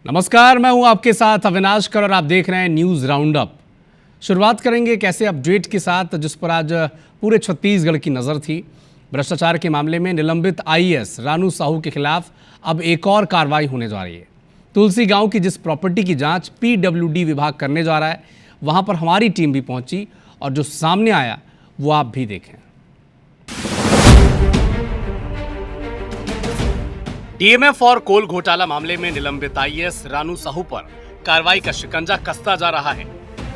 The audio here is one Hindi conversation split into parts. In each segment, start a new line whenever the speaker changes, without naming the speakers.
नमस्कार, मैं हूं आपके साथ अविनाश कर और आप देख रहे हैं न्यूज़ राउंड अप। शुरुआत करेंगे एक ऐसे अपडेट के साथ जिस पर आज पूरे छत्तीसगढ़ की नज़र थी। भ्रष्टाचार के मामले में निलंबित आईएएस रानू साहू के खिलाफ अब एक और कार्रवाई होने जा रही है। तुलसी गांव की जिस प्रॉपर्टी की जांच पीडब्ल्यूडी विभाग करने जा रहा है, वहां पर हमारी टीम भी पहुंची और जो सामने आया वो आप भी देखें। डीएमएफ और कोल घोटाला मामले में निलंबित आईएएस रानू साहू पर कार्रवाई का शिकंजा कसता जा रहा है।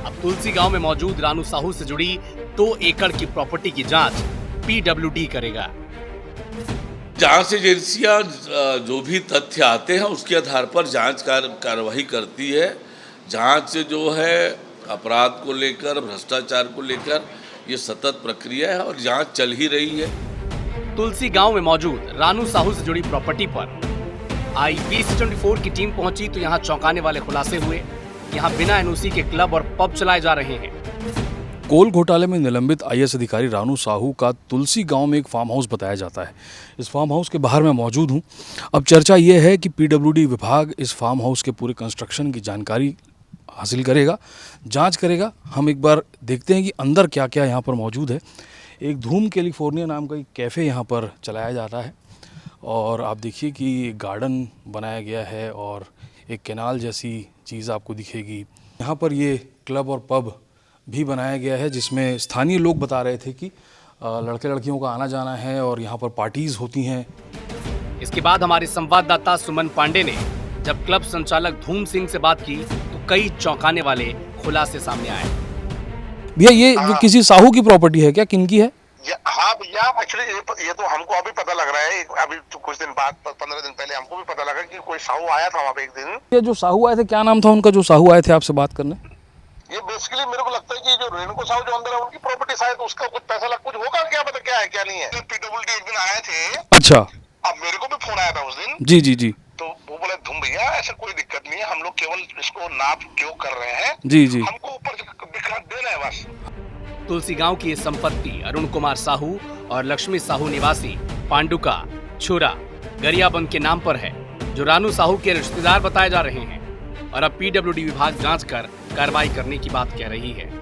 अब तुलसी गांव में मौजूद रानू साहू से जुड़ी 2 एकड़ की प्रॉपर्टी की जांच पीडब्ल्यूडी करेगा।
जांच एजेंसियां जो भी तथ्य आते हैं उसके आधार पर जांच कार्रवाई करती है। जांच जो है अपराध को लेकर, भ्रष्टाचार को लेकर, ये सतत प्रक्रिया है और जांच चल ही रही है।
तुलसी गांव में मौजूद रानू साहू से जुड़ी प्रॉपर्टी पर आई 2024 की टीम पहुंची तो यहां चौंकाने वाले खुलासे हुए। यहां बिना एनओसी के क्लब और पब चलाए जा रहे हैं।
कोल घोटाले में निलंबित आईएएस अधिकारी रानू साहू का तुलसी गांव में एक फार्म हाउस बताया जाता है। इस फार्म हाउस के बाहर मैं मौजूद हूं। अब चर्चा ये है कि पीडब्ल्यूडी विभाग इस फार्म हाउस के पूरे कंस्ट्रक्शन की जानकारी हासिल करेगा, जांच करेगा। हम एक बार देखते हैं कि अंदर क्या क्या यहाँ पर मौजूद है। एक धूम कैलिफोर्निया नाम का एक कैफ़े यहाँ पर चलाया जा रहा है और आप देखिए कि गार्डन बनाया गया है और एक कैनाल जैसी चीज़ आपको दिखेगी। यहाँ पर ये क्लब और पब भी बनाया गया है जिसमें स्थानीय लोग बता रहे थे कि लड़के लड़कियों का आना जाना है और यहाँ पर पार्टीज होती हैं।
इसके बाद हमारे संवाददाता सुमन पांडे ने जब क्लब संचालक धूम सिंह से बात की तो कई चौंकाने वाले खुलासे सामने आए।
भैया ये जो किसी साहू की प्रॉपर्टी है क्या, किनकी है?
हाँ भैया, एक्चुअली ये तो हमको अभी पता लग रहा है। अभी तो कुछ दिन बाद 15 दिन पहले हमको भी पता लगा कि कोई साहू आया था वहाँ पे एक दिन।
ये जो साहू आए थे, क्या नाम था उनका जो साहू आए थे आपसे बात करने?
ये बेसिकली मेरे को लगता है कि जो रेणुको साहू जो अंदर है उनकी प्रॉपर्टी, शायद उसका कुछ पैसा लग कुछ होगा, क्या पता क्या है क्या नहीं है। पीडब्ल्यूडी एक दिन आए थे।
अच्छा।
अब मेरे को भी फोन आया था उस दिन।
जी जी जी।
तो वो बोले धूम भैया ऐसा कोई दिक्कत नहीं है, हम लोग केवल इसको नाप जो कर रहे हैं।
जी जी।
हमको ऊपर दिखा देना है बस।
तुलसी गांव की ये संपत्ति अरुण कुमार साहू और लक्ष्मी साहू निवासी पांडुका छुरा गरियाबंद के नाम पर है, जो रानू साहू के रिश्तेदार बताए जा रहे हैं और अब पीडब्ल्यूडी विभाग जांच कर कार्रवाई करने की बात कह रही है।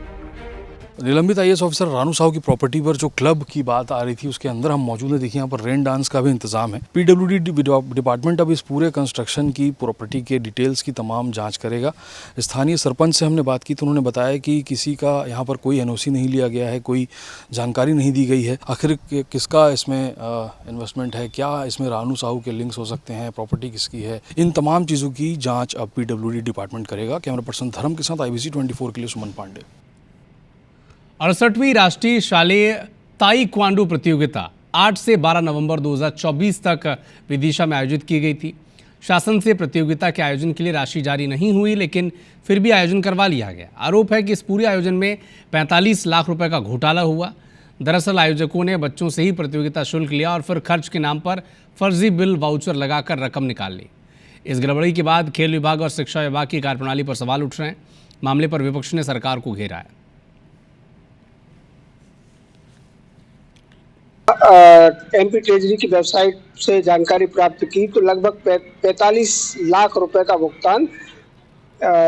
निलंबित आईएएस ऑफिसर रानू साहू की प्रॉपर्टी पर जो क्लब की बात आ रही थी उसके अंदर हम मौजूद हैं। देखिए यहाँ पर रेन डांस का भी इंतजाम है। पीडब्ल्यूडी डिपार्टमेंट अब इस पूरे कंस्ट्रक्शन की, प्रॉपर्टी के डिटेल्स की तमाम जांच करेगा। स्थानीय सरपंच से हमने बात की तो उन्होंने बताया कि किसी का यहाँ पर कोई एनओसी नहीं लिया गया है, कोई जानकारी नहीं दी गई है। आखिर किसका इसमें इन्वेस्टमेंट है, क्या इसमें रानू साहू के लिंक्स हो सकते हैं, प्रॉपर्टी किसकी है, इन तमाम चीज़ों की जाँच अब पीडब्ल्यूडी डिपार्टमेंट करेगा। कैमरा पर्सन धर्म के साथ IBC 24 के लिए सुमन पांडे।
68वीं राष्ट्रीय शालेय ताइक्वांडो प्रतियोगिता 8 से 12 नवंबर 2024 तक विदिशा में आयोजित की गई थी। शासन से प्रतियोगिता के आयोजन के लिए राशि जारी नहीं हुई, लेकिन फिर भी आयोजन करवा लिया गया। आरोप है कि इस पूरे आयोजन में 45 लाख रुपए का घोटाला हुआ। दरअसल आयोजकों ने बच्चों से ही प्रतियोगिता शुल्क लिया और फिर खर्च के नाम पर फर्जी बिल वाउचर लगाकर रकम निकाल ली। इस गड़बड़ी के बाद खेल विभाग और शिक्षा विभाग की कार्यप्रणाली पर सवाल उठ रहे हैं। मामले पर विपक्ष ने सरकार को घेरा है।
एमपी ट्रेजरी की वेबसाइट से जानकारी प्राप्त की तो लगभग 45 लाख रुपए का भुगतान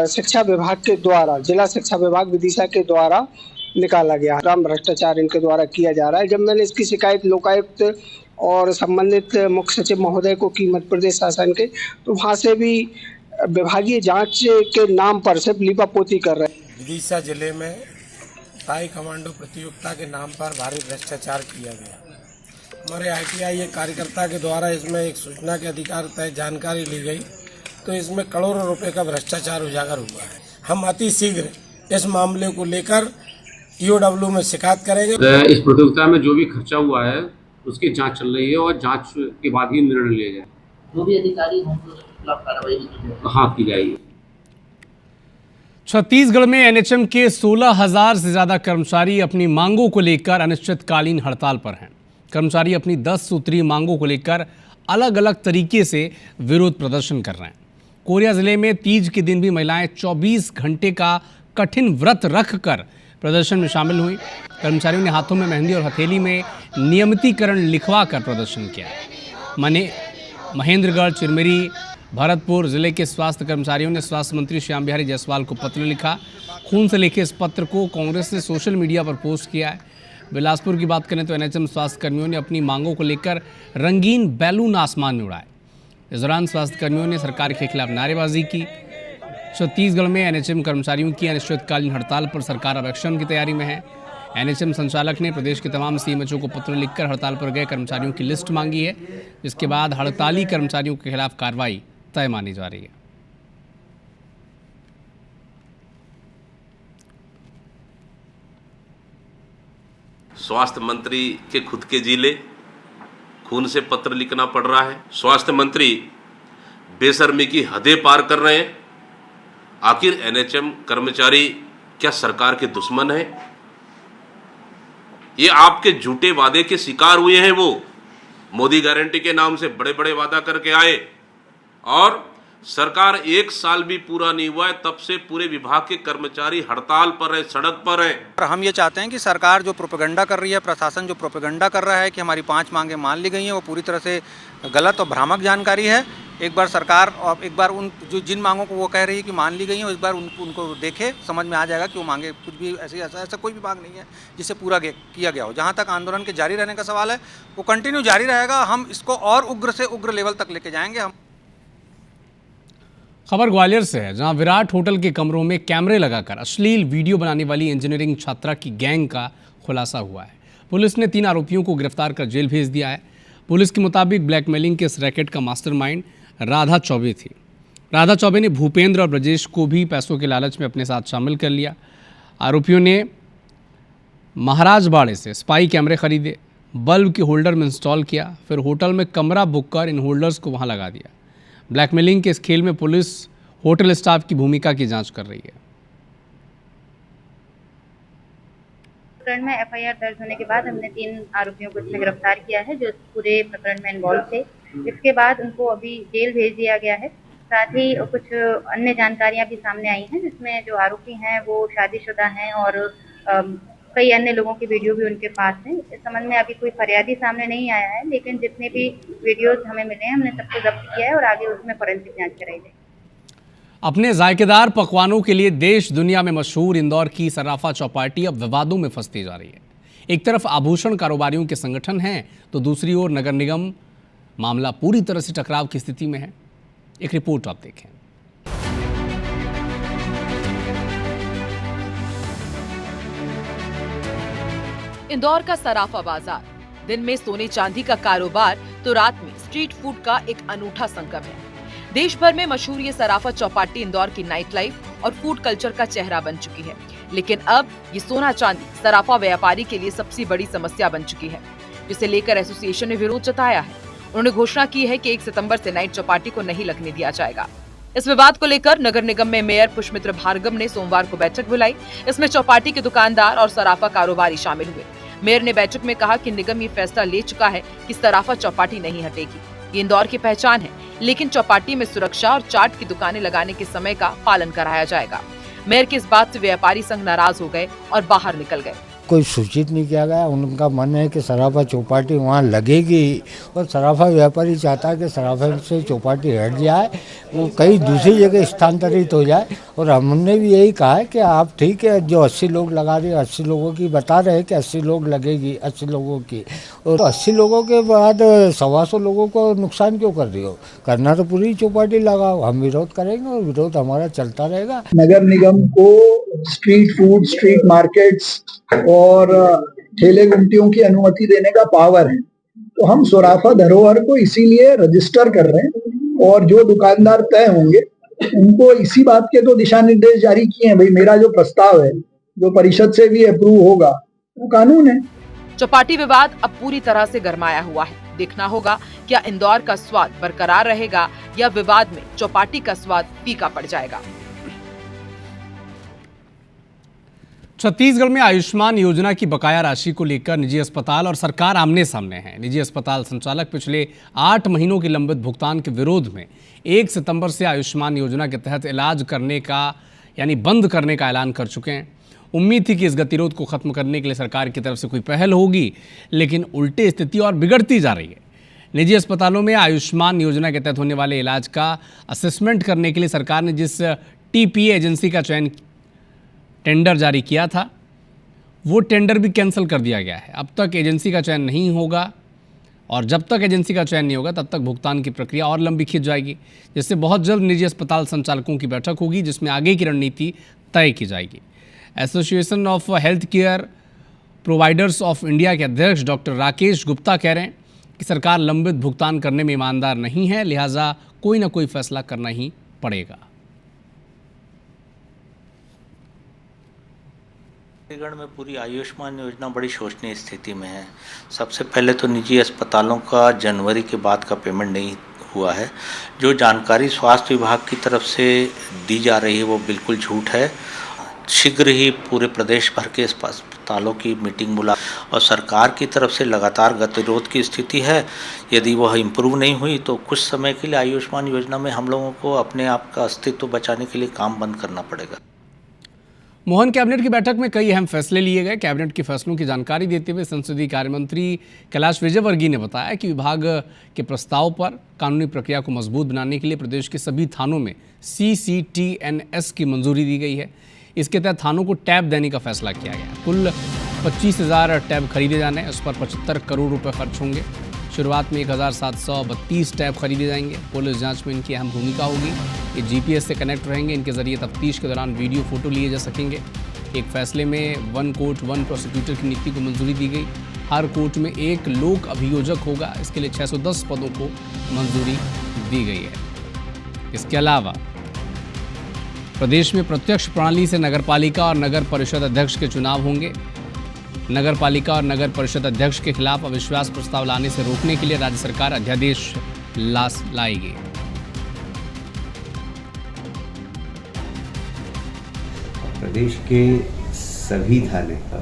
शिक्षा विभाग के द्वारा, जिला शिक्षा विभाग विदिशा के द्वारा निकाला गया। राम भ्रष्टाचार इनके द्वारा किया जा रहा है। जब मैंने इसकी शिकायत लोकायुक्त और संबंधित मुख्य सचिव महोदय को की मध्य प्रदेश शासन के, तो वहाँ से भी विभागीय जांच के नाम पर सिर्फ लीपापोती कर रहे हैं।
विदिशा जिले में ताई कमांडो प्रतियोगिता के नाम पर भारी भ्रष्टाचार किया गया। हमारे ITI कार्यकर्ता के द्वारा इसमें एक सूचना के अधिकार तय जानकारी ली गई तो इसमें करोड़ों रुपए का भ्रष्टाचार उजागर हुआ है। हम अति शीघ्र इस मामले को लेकर EOW में शिकायत करेंगे।
इस प्रतियोगिता में जो भी खर्चा हुआ है उसकी जांच चल रही है और जांच के बाद ही निर्णय लिया जाए।
जो भी अधिकारी होंगे उसके खिलाफ कार्रवाई
हाँ की जाएगी।
छत्तीसगढ़ में NHM के 16,000 से ज्यादा कर्मचारी अपनी मांगों को लेकर अनिश्चितकालीन हड़ताल पर हैं। कर्मचारी अपनी 10 सूत्रीय मांगों को लेकर अलग अलग तरीके से विरोध प्रदर्शन कर रहे हैं। कोरिया जिले में तीज के दिन भी महिलाएं 24 घंटे का कठिन व्रत रखकर प्रदर्शन में शामिल हुई। कर्मचारियों ने हाथों में मेहंदी और हथेली में नियमितीकरण लिखवा कर प्रदर्शन किया। महेंद्रगढ़, चिरमिरी, भरतपुर जिले के स्वास्थ्य कर्मचारियों ने स्वास्थ्य मंत्री श्याम बिहारी जायसवाल को पत्र लिखा। खून से लिखे इस पत्र को कांग्रेस ने सोशल मीडिया पर पोस्ट किया है। बिलासपुर की बात करें तो एनएचएम स्वास्थ्य कर्मियों ने अपनी मांगों को लेकर रंगीन बैलून आसमान में उड़ाए। इस दौरान स्वास्थ्य कर्मियों ने सरकार के खिलाफ नारेबाजी की। छत्तीसगढ़ में एनएचएम कर्मचारियों की अनिश्चितकालीन हड़ताल पर सरकार अब एक्शन की तैयारी में है। एनएचएम संचालक ने प्रदेश के तमाम सीएमएचओ को पत्र लिखकर हड़ताल पर गए कर्मचारियों की लिस्ट मांगी है, जिसके बाद हड़ताली कर्मचारियों के खिलाफ कार्रवाई तय मानी जा रही है।
स्वास्थ्य मंत्री के खुद के जिले खून से पत्र लिखना पड़ रहा है। स्वास्थ्य मंत्री बेशर्मी की हदें पार कर रहे हैं। आखिर एनएचएम कर्मचारी क्या सरकार के दुश्मन हैं? ये आपके झूठे वादे के शिकार हुए हैं। वो मोदी गारंटी के नाम से बड़े बड़े वादा करके आए और सरकार 1 साल भी पूरा नहीं हुआ है, तब से पूरे विभाग के कर्मचारी हड़ताल पर है, सड़क पर है।
और हम ये चाहते हैं कि सरकार जो प्रोपेगेंडा कर रही है, प्रशासन जो प्रोपेगेंडा कर रहा है कि हमारी 5 मांगें मान ली गई हैं, वो पूरी तरह से गलत और भ्रामक जानकारी है। एक बार सरकार और एक बार उन जो जिन मांगों को वो कह रही है कि मान ली गई हैं, एक बार उनको देखे, समझ में आ जाएगा कि वो मांगे कुछ भी ऐसा कोई भी मांग नहीं है जिसे पूरा किया गया हो। जहाँ तक आंदोलन के जारी रहने का सवाल है, वो कंटिन्यू जारी रहेगा। हम इसको और उग्र से उग्र लेवल तक लेके जाएंगे। हम
खबर ग्वालियर से है, जहां विराट होटल के कमरों में कैमरे लगाकर अश्लील वीडियो बनाने वाली इंजीनियरिंग छात्रा की गैंग का खुलासा हुआ है। पुलिस ने 3 आरोपियों को गिरफ्तार कर जेल भेज दिया है। पुलिस के मुताबिक ब्लैकमेलिंग के इस रैकेट का मास्टरमाइंड राधा चौबे थी। राधा चौबे ने भूपेंद्र और ब्रजेश को भी पैसों के लालच में अपने साथ शामिल कर लिया। आरोपियों ने महाराजबाड़े से स्पाई कैमरे खरीदे, बल्ब के होल्डर में इंस्टॉल किया, फिर होटल में कमरा बुक कर इन होल्डर्स को वहां लगा दिया। ब्लैकमेलिंग के इस खेल में पुलिस होटल स्टाफ की भूमिका की जांच कर रही है।
प्रकरण में एफआईआर दर्ज होने के बाद हमने 3 आरोपियों को इसमें गिरफ्तार किया है जो पूरे प्रकरण में इन्वॉल्व थे। इसके बाद उनको अभी जेल भेज दिया गया है। साथ ही कुछ अन्य जानकारियां भी सामने आई हैं, जिसमें जो आरोपी हैं वो शादीशुदा हैं और कई अन्य लोगों की वीडियो भी उनके पास है। इस संबंध में अभी कोई फरियादी सामने नहीं आया है, लेकिन जितने भी वीडियोस हमें मिले हैं हमने सबको जब्त किया है और आगे उसमें फोरेंसिक जांच कराई जाएगी।
अपने जायकेदार पकवानों के लिए देश दुनिया में मशहूर इंदौर की सराफा चौपाटी अब विवादों में फंसती जा रही है। एक तरफ आभूषण कारोबारियों के संगठन हैं, तो दूसरी ओर नगर निगम मामला पूरी तरह से टकराव की स्थिति में है। एक रिपोर्ट आप देखें।
इंदौर का सराफा बाजार दिन में सोने चांदी का कारोबार तो रात में स्ट्रीट फूड का एक अनूठा संगम है। देश भर में मशहूर ये सराफा चौपाटी इंदौर की नाइट लाइफ और फूड कल्चर का चेहरा बन चुकी है। लेकिन अब ये सोना चांदी सराफा व्यापारी के लिए सबसे बड़ी समस्या बन चुकी है, जिसे लेकर एसोसिएशन ने विरोध जताया है। उन्होंने घोषणा की है कि 1 सितंबर से नाइट चौपाटी को नहीं लगने दिया जाएगा। इस विवाद को लेकर नगर निगम में मेयर पुष्पमित्र भार्गव ने सोमवार को बैठक बुलाई। इसमें चौपाटी के दुकानदार और सराफा कारोबारी शामिल हुए। मेयर ने बैठक में कहा कि निगम ये फैसला ले चुका है कि सराफा चौपाटी नहीं हटेगी। ये इंदौर की पहचान है, लेकिन चौपाटी में सुरक्षा और चाट की दुकानें लगाने के समय का पालन कराया जाएगा। मेयर की इस बात से व्यापारी संघ नाराज हो गए और बाहर निकल गए।
कोई सूचित नहीं किया गया। उनका मन है कि सराफा चौपाटी वहाँ लगेगी और सराफा व्यापारी चाहता है कि सराफा से चौपाटी हट जाए, वो कहीं दूसरी जगह स्थानांतरित हो जाए। और हमने भी यही कहा है कि आप ठीक है, जो 80 लोग लगा रहे हैं, 80 लोगों की बता रहे हैं कि 80 लोग लगेगी, 80 लोगों की, और 80 लोगों के बाद 125 लोगों को नुकसान क्यों कर रही हो? करना तो पूरी चौपाटी लगाओ। हम विरोध करेंगे और विरोध हमारा चलता रहेगा।
नगर निगम को स्ट्रीट फूड, स्ट्रीट मार्केट्स और ठेले गुमटियों की अनुमति देने का पावर है, तो हम सराफा धरोहर को इसीलिए रजिस्टर कर रहे हैं और जो दुकानदार तय होंगे उनको इसी बात के तो दिशा निर्देश जारी किए हैं। भाई, मेरा जो प्रस्ताव है जो परिषद से भी अप्रूव होगा वो कानून है।
चौपाटी विवाद अब पूरी तरह से गरमाया हुआ है। देखना होगा क्या इंदौर का स्वाद बरकरार रहेगा या विवाद में चौपाटी का स्वाद फीका पड़ जाएगा।
छत्तीसगढ़ में आयुष्मान योजना की बकाया राशि को लेकर निजी अस्पताल और सरकार आमने सामने हैं। निजी अस्पताल संचालक पिछले 8 महीनों के लंबित भुगतान के विरोध में 1 सितंबर से आयुष्मान योजना के तहत इलाज करने का यानी बंद करने का ऐलान कर चुके हैं। उम्मीद थी कि इस गतिरोध को खत्म करने के लिए सरकार की तरफ से कोई पहल होगी, लेकिन उल्टे स्थिति और बिगड़ती जा रही है। निजी अस्पतालों में आयुष्मान योजना के तहत होने वाले इलाज का असेसमेंट करने के लिए सरकार ने जिस टीपीए एजेंसी का टेंडर जारी किया था, वो टेंडर भी कैंसिल कर दिया गया है। अब तक एजेंसी का चयन नहीं होगा और जब तक एजेंसी का चयन नहीं होगा तब तक भुगतान की प्रक्रिया और लंबी खिंच जाएगी, जिससे बहुत जल्द निजी अस्पताल संचालकों की बैठक होगी जिसमें आगे की रणनीति तय की जाएगी। Association of health care providers of India के अध्यक्ष डॉक्टर राकेश गुप्ता कह रहे हैं कि सरकार लंबित भुगतान करने में ईमानदार नहीं है, लिहाजा कोई ना कोई फैसला करना ही पड़ेगा।
छत्तीसगढ़ में पूरी आयुष्मान योजना बड़ी शोचनीय स्थिति में है। सबसे पहले तो निजी अस्पतालों का जनवरी के बाद का पेमेंट नहीं हुआ है। जो जानकारी स्वास्थ्य विभाग की तरफ से दी जा रही है वो बिल्कुल झूठ है। शीघ्र ही पूरे प्रदेश भर के अस्पतालों की मीटिंग बुला और सरकार की तरफ से लगातार गतिरोध की स्थिति है। यदि वह इम्प्रूव नहीं हुई तो कुछ समय के लिए आयुष्मान योजना में हम लोगों को अपने आप का अस्तित्व बचाने के लिए काम बंद करना पड़ेगा।
मोहन कैबिनेट की बैठक में कई अहम फैसले लिए गए। कैबिनेट के फैसलों की जानकारी देते हुए संसदीय कार्य मंत्री कैलाश विजयवर्गीय ने बताया कि विभाग के प्रस्ताव पर कानूनी प्रक्रिया को मजबूत बनाने के लिए प्रदेश के सभी थानों में CCTNS की मंजूरी दी गई है। इसके तहत थानों को टैब देने का फैसला किया गया। कुल 25,000 टैब खरीदे जाने हैं, उस पर 75 करोड़ रुपए खर्च होंगे। शुरुआत में 1,732 टैब खरीदे जाएंगे। पुलिस जांच में इनकी अहम भूमिका होगी। ये GPS से कनेक्ट रहेंगे। इनके जरिए तफ्तीश के दौरान वीडियो फोटो लिए जा सकेंगे। एक फैसले में 1 कोर्ट 1 प्रोसिक्यूटर की नियुक्ति को मंजूरी दी गई। हर कोर्ट में एक लोक अभियोजक होगा। इसके लिए 610 पदों को मंजूरी दी गई है। इसके अलावा प्रदेश में प्रत्यक्ष प्रणाली से नगरपालिका और नगर परिषद अध्यक्ष के चुनाव होंगे। नगरपालिका और नगर परिषद अध्यक्ष के खिलाफ अविश्वास प्रस्ताव लाने से रोकने के लिए राज्य सरकार अध्यादेश लाएगी।
प्रदेश के सभी थाने का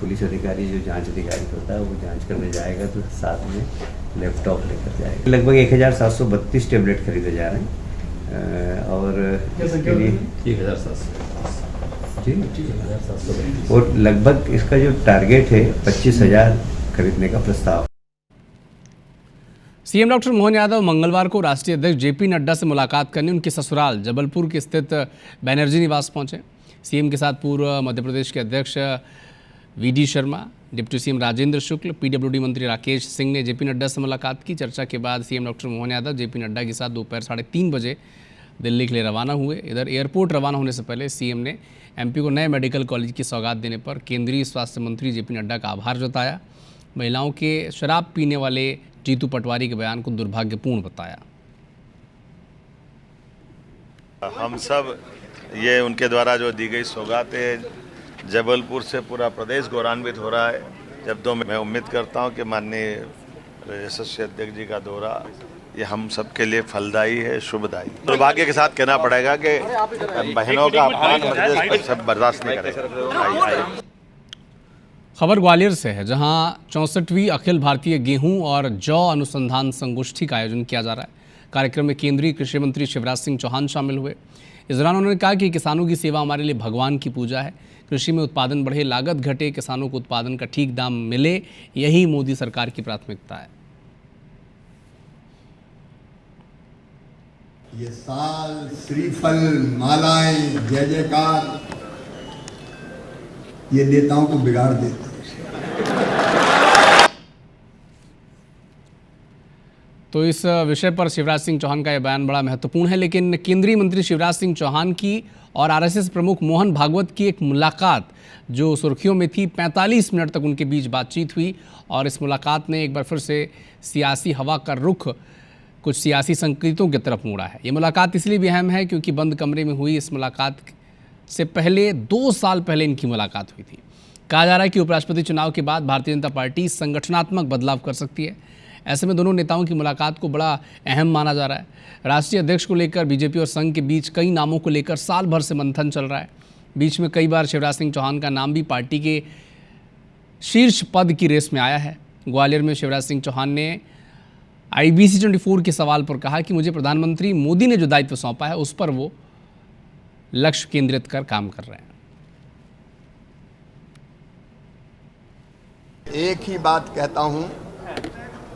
पुलिस अधिकारी जो जांच अधिकारी होता है वो जांच करने जाएगा तो साथ में लैपटॉप लेकर जाएगा। लगभग 1,732 टैबलेट खरीदे जा रहे हैं और 1,700 और लगभग इसका जो टारगेट है 25,000 खरीदने का प्रस्ताव।
सीएम डॉक्टर मोहन यादव मंगलवार को राष्ट्रीय अध्यक्ष जेपी नड्डा से मुलाकात करने उनके ससुराल जबलपुर के स्थित बैनर्जी निवास पहुंचे। सीएम के साथ पूर्व मध्य प्रदेश के अध्यक्ष VD Sharma, deputy CM Rajendra Shukla, PWD मंत्री राकेश सिंह ने जेपी नड्डा से मुलाकात की। चर्चा के बाद CM doctor Mohan Yadav JP Nadda के साथ दोपहर 3:30 बजे दिल्ली के लिए रवाना हुए। इधर एयरपोर्ट रवाना होने से पहले सीएम ने MP को नए मेडिकल कॉलेज की सौगात देने पर केंद्रीय स्वास्थ्य मंत्री जेपी नड्डा का आभार जताया। महिलाओं के शराब पीने वाले जीतू पटवारी के बयान को दुर्भाग्यपूर्ण बताया।
हम सब ये उनके द्वारा जो दी गई सौगातें, जबलपुर से पूरा प्रदेश गौरवान्वित हो रहा है। जब तो मैं उम्मीद करता हूं कि माननीय यशस्वी अध्यक्ष जी का दौरा ये हम सब के लिए फलदायी है, शुभदायी। दुर्भाग्य के साथ कहना पड़ेगा कि बहनों का अपमान प्रदेश सब बर्दाश्त नहीं करेगा।
खबर ग्वालियर से है, जहां 64वीं अखिल भारतीय गेहूं और जौ अनुसंधान संगोष्ठी का आयोजन किया जा रहा है। कार्यक्रम में केंद्रीय कृषि मंत्री शिवराज सिंह चौहान शामिल हुए। इस दौरान उन्होंने कहा कि किसानों की सेवा हमारे लिए भगवान की पूजा है। कृषि में उत्पादन बढ़े, लागत घटे, किसानों को उत्पादन का ठीक दाम मिले, यही मोदी सरकार की प्राथमिकता है।
ये साल श्रीफल, मालाएं, जय जयकार ये नेताओं को बिगाड़ देते हैं।
तो इस विषय पर शिवराज सिंह चौहान का यह बयान बड़ा महत्वपूर्ण है। लेकिन केंद्रीय मंत्री शिवराज सिंह चौहान की और RSS प्रमुख मोहन भागवत की एक मुलाकात जो सुर्खियों में थी, 45 मिनट तक उनके बीच बातचीत हुई और इस मुलाकात ने एक बार फिर से सियासी हवा का रुख कुछ सियासी संकेतों की तरफ मोड़ा है। ये मुलाकात इसलिए भी अहम है क्योंकि बंद कमरे में हुई इस मुलाकात से पहले 2 साल पहले इनकी मुलाकात हुई थी। कहा जा रहा है कि उपराष्ट्रपति चुनाव के बाद भारतीय जनता पार्टी संगठनात्मक बदलाव कर सकती है। ऐसे में दोनों नेताओं की मुलाकात को बड़ा अहम माना जा रहा है। राष्ट्रीय अध्यक्ष को लेकर बीजेपी और संघ के बीच कई नामों को लेकर साल भर से मंथन चल रहा है। बीच में कई बार शिवराज सिंह चौहान का नाम भी पार्टी के शीर्ष पद की रेस में आया है। ग्वालियर में शिवराज सिंह चौहान ने IBC 24 के सवाल पर कहा कि मुझे प्रधानमंत्री मोदी ने जो दायित्व सौंपा है उस पर वो लक्ष्य केंद्रित कर काम कर रहे हैं।
एक ही बात कहता हूं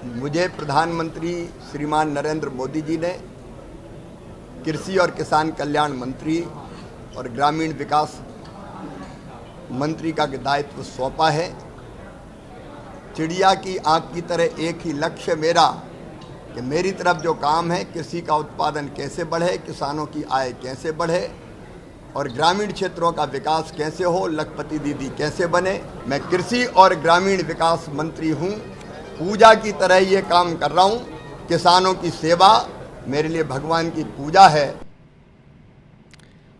मुझे प्रधानमंत्री श्रीमान नरेंद्र मोदी जी ने कृषि और किसान कल्याण मंत्री और ग्रामीण विकास मंत्री का दायित्व सौंपा है। चिड़िया की आंख की तरह एक ही लक्ष्य मेरा कि मेरी तरफ जो काम है, कृषि का उत्पादन कैसे बढ़े, किसानों की आय कैसे बढ़े और ग्रामीण क्षेत्रों का विकास कैसे हो, लखपति दीदी कैसे बने। मैं कृषि और ग्रामीण विकास मंत्री हूँ, पूजा की तरह ये काम कर रहा हूँ। किसानों की सेवा मेरे लिए भगवान की पूजा है।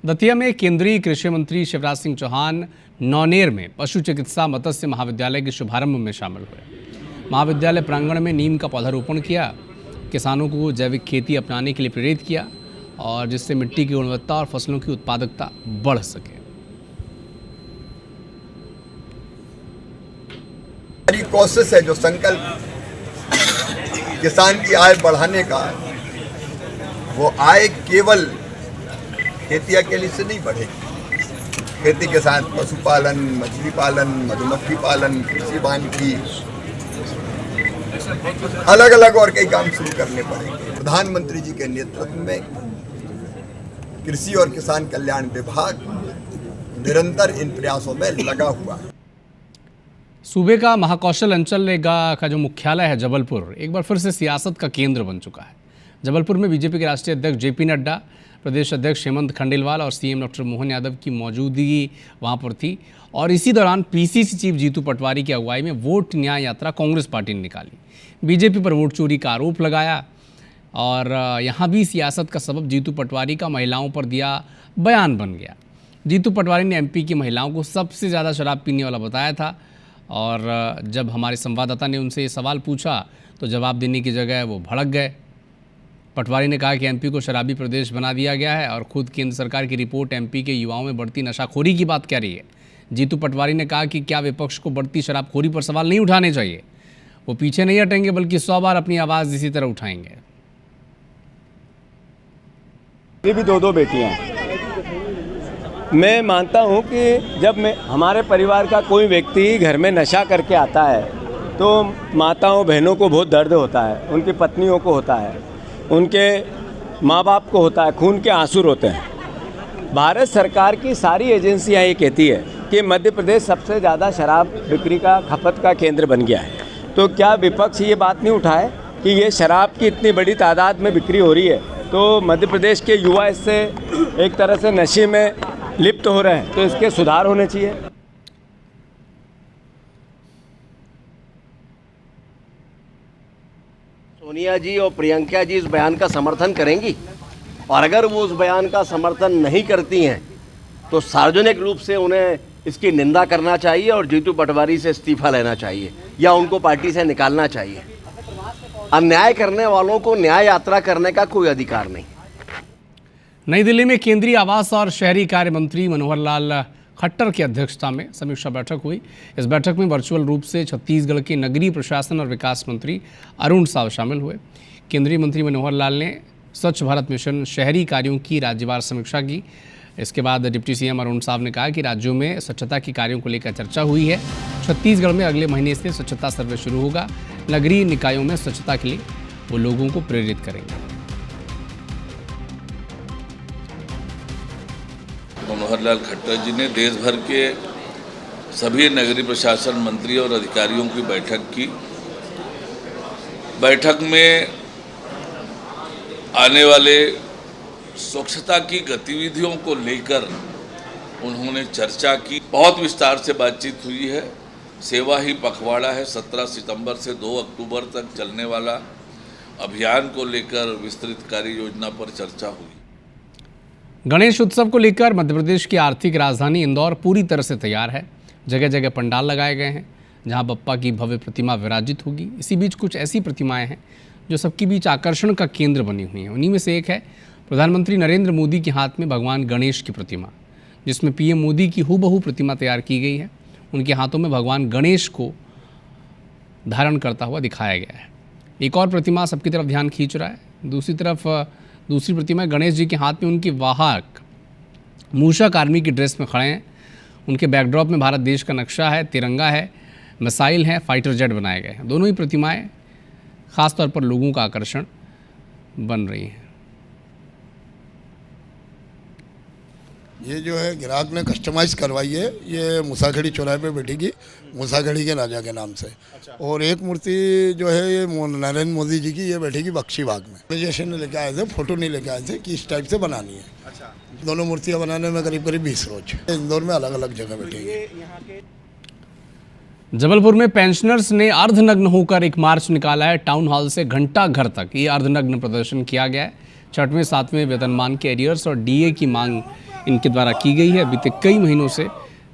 दतिया में केंद्रीय कृषि मंत्री शिवराज सिंह चौहान नौनेर में पशु चिकित्सा मत्स्य महाविद्यालय के शुभारंभ में शामिल हुए। महाविद्यालय प्रांगण में नीम का पौधारोपण किया, किसानों को जैविक खेती अपनाने के लिए प्रेरित किया और जिससे मिट्टी की गुणवत्ता और फसलों की उत्पादकता बढ़ सके।
हमारी कोशिश है, जो संकल्प किसान की आय बढ़ाने का, वो आय केवल खेती अकेले से नहीं बढ़ेगी। खेती के साथ पशुपालन, मछली पालन, मधुमक्खी पालन, कृषि वानिकी, अलग अलग और कई काम शुरू करने पड़ेंगे। प्रधानमंत्री जी के नेतृत्व में कृषि और किसान कल्याण विभाग निरंतर इन प्रयासों में लगा हुआ है।
सूबे का महाकौशल अंचल का जो मुख्यालय है जबलपुर, एक बार फिर से सियासत का केंद्र बन चुका है। जबलपुर में बीजेपी के राष्ट्रीय अध्यक्ष जेपी नड्डा, प्रदेश अध्यक्ष हेमंत खंडेलवाल और सीएम डॉक्टर मोहन यादव की मौजूदगी वहां पर थी और इसी दौरान पीसीसी चीफ जीतू पटवारी की अगुवाई में वोट न्याय यात्रा कांग्रेस पार्टी ने निकाली। बीजेपी पर वोट चोरी का आरोप लगाया और यहां भी सियासत का सबब जीतू पटवारी का महिलाओं पर दिया बयान बन गया। जीतू पटवारी ने एमपी की महिलाओं को सबसे ज़्यादा शराब पीने वाला बताया था और जब हमारे संवाददाता ने उनसे ये सवाल पूछा तो जवाब देने की जगह वो भड़क गए। पटवारी ने कहा कि एमपी को शराबी प्रदेश बना दिया गया है और खुद केंद्र सरकार की रिपोर्ट एमपी के युवाओं में बढ़ती नशाखोरी की बात कह रही है। जीतू पटवारी ने कहा कि क्या विपक्ष को बढ़ती शराबखोरी पर सवाल नहीं उठाने चाहिए, वो पीछे नहीं हटेंगे बल्कि 100 बार अपनी आवाज़ इसी तरह उठाएंगे।
मेरी भी 2 बेटियां हैं। मैं मानता हूं कि जब हमारे परिवार का कोई व्यक्ति घर में नशा करके आता है तो माताओं बहनों को बहुत दर्द होता है, उनकी पत्नियों को होता है, उनके माँ बाप को होता है, खून के आंसू रोते हैं। भारत सरकार की सारी एजेंसियां ये कहती है कि मध्य प्रदेश सबसे ज़्यादा शराब बिक्री का खपत का केंद्र बन गया है, तो क्या विपक्ष ये बात नहीं उठाए कि ये शराब की इतनी बड़ी तादाद में बिक्री हो रही है तो मध्य प्रदेश के युवा इससे एक तरह से नशे में लिप्त हो रहे हैं, तो इसके सुधार होने चाहिए।
सोनिया जी और प्रियंका जी इस बयान का समर्थन करेंगी और अगर वो उस बयान का समर्थन नहीं करती हैं तो सार्वजनिक रूप से उन्हें इसकी निंदा करना चाहिए और जीतू पटवारी से इस्तीफा लेना चाहिए या उनको पार्टी से निकालना चाहिए। अन्याय करने वालों को न्याय यात्रा करने का कोई अधिकार नहीं।
नई दिल्ली में केंद्रीय आवास और शहरी कार्य मंत्री मनोहर लाल खट्टर की अध्यक्षता में समीक्षा बैठक हुई। इस बैठक में वर्चुअल रूप से छत्तीसगढ़ के नगरीय प्रशासन और विकास मंत्री अरुण साव शामिल हुए। केंद्रीय मंत्री मनोहर लाल ने स्वच्छ भारत मिशन शहरी कार्यों की राज्यवार समीक्षा की। इसके बाद डिप्टी सीएम अरुण साव ने कहा कि राज्यों में स्वच्छता के कार्यों को लेकर चर्चा हुई है। छत्तीसगढ़ में अगले महीने से स्वच्छता सर्वे शुरू होगा। नगरीय निकायों में स्वच्छता के लिए वो लोगों को प्रेरित करेंगे।
मनोहर लाल खट्टर जी ने देश भर के सभी नगरीय प्रशासन मंत्री और अधिकारियों की बैठक की। बैठक में आने वाले स्वच्छता की गतिविधियों को लेकर उन्होंने चर्चा की। बहुत विस्तार से बातचीत हुई है। सेवा ही पखवाड़ा है 17 सितंबर से 2 अक्टूबर तक चलने वाला अभियान को लेकर विस्तृत कार्य योजना पर चर्चा हुई।
गणेश उत्सव को लेकर मध्य प्रदेश की आर्थिक राजधानी इंदौर पूरी तरह से तैयार है। जगह जगह पंडाल लगाए गए हैं जहां बप्पा की भव्य प्रतिमा विराजित होगी। इसी बीच कुछ ऐसी प्रतिमाएं हैं जो सबके बीच आकर्षण का केंद्र बनी हुई हैं। उन्हीं में से एक है प्रधानमंत्री नरेंद्र मोदी के हाथ में भगवान गणेश की प्रतिमा, जिसमें पीएम मोदी की हूबहू प्रतिमा तैयार की गई है। उनके हाथों में भगवान गणेश को धारण करता हुआ दिखाया गया है। एक और प्रतिमा सबकी तरफ ध्यान खींच रहा है। दूसरी प्रतिमा गणेश जी के हाथ में उनकी वाहक मूषक आर्मी की ड्रेस में खड़े हैं। उनके बैकड्रॉप में भारत देश का नक्शा है, तिरंगा है, मिसाइल है, फाइटर जेट बनाए गए हैं। दोनों ही प्रतिमाएं खासतौर पर लोगों का आकर्षण बन रही हैं।
ये जो है ग्राहक ने कस्टमाइज करवाई है, ये मुसाखेड़ी चौराहे पे बैठेगी मुसाखेड़ी के राजा के नाम से। और एक मूर्ति जो है ये नरेंद्र मोदी जी की, ये बैठेगी बख्शी बाग में। जैसे ने लेके आए थे, फोटो नहीं लेके आए थे कि इस टाइप से बनानी है। दोनों मूर्तियां बनाने में करीब 20 रोज। इंदौर में अलग अलग जगह बैठेगी।
जबलपुर में पेंशनर्स ने अर्धनग्न होकर एक मार्च निकाला है। टाउन हॉल से घंटा घर तक ये अर्धनग्न प्रदर्शन किया गया है। 6वें 7वें वेतनमान के एरियर्स और डीए की मांग इनके द्वारा की गई है। बीते कई महीनों से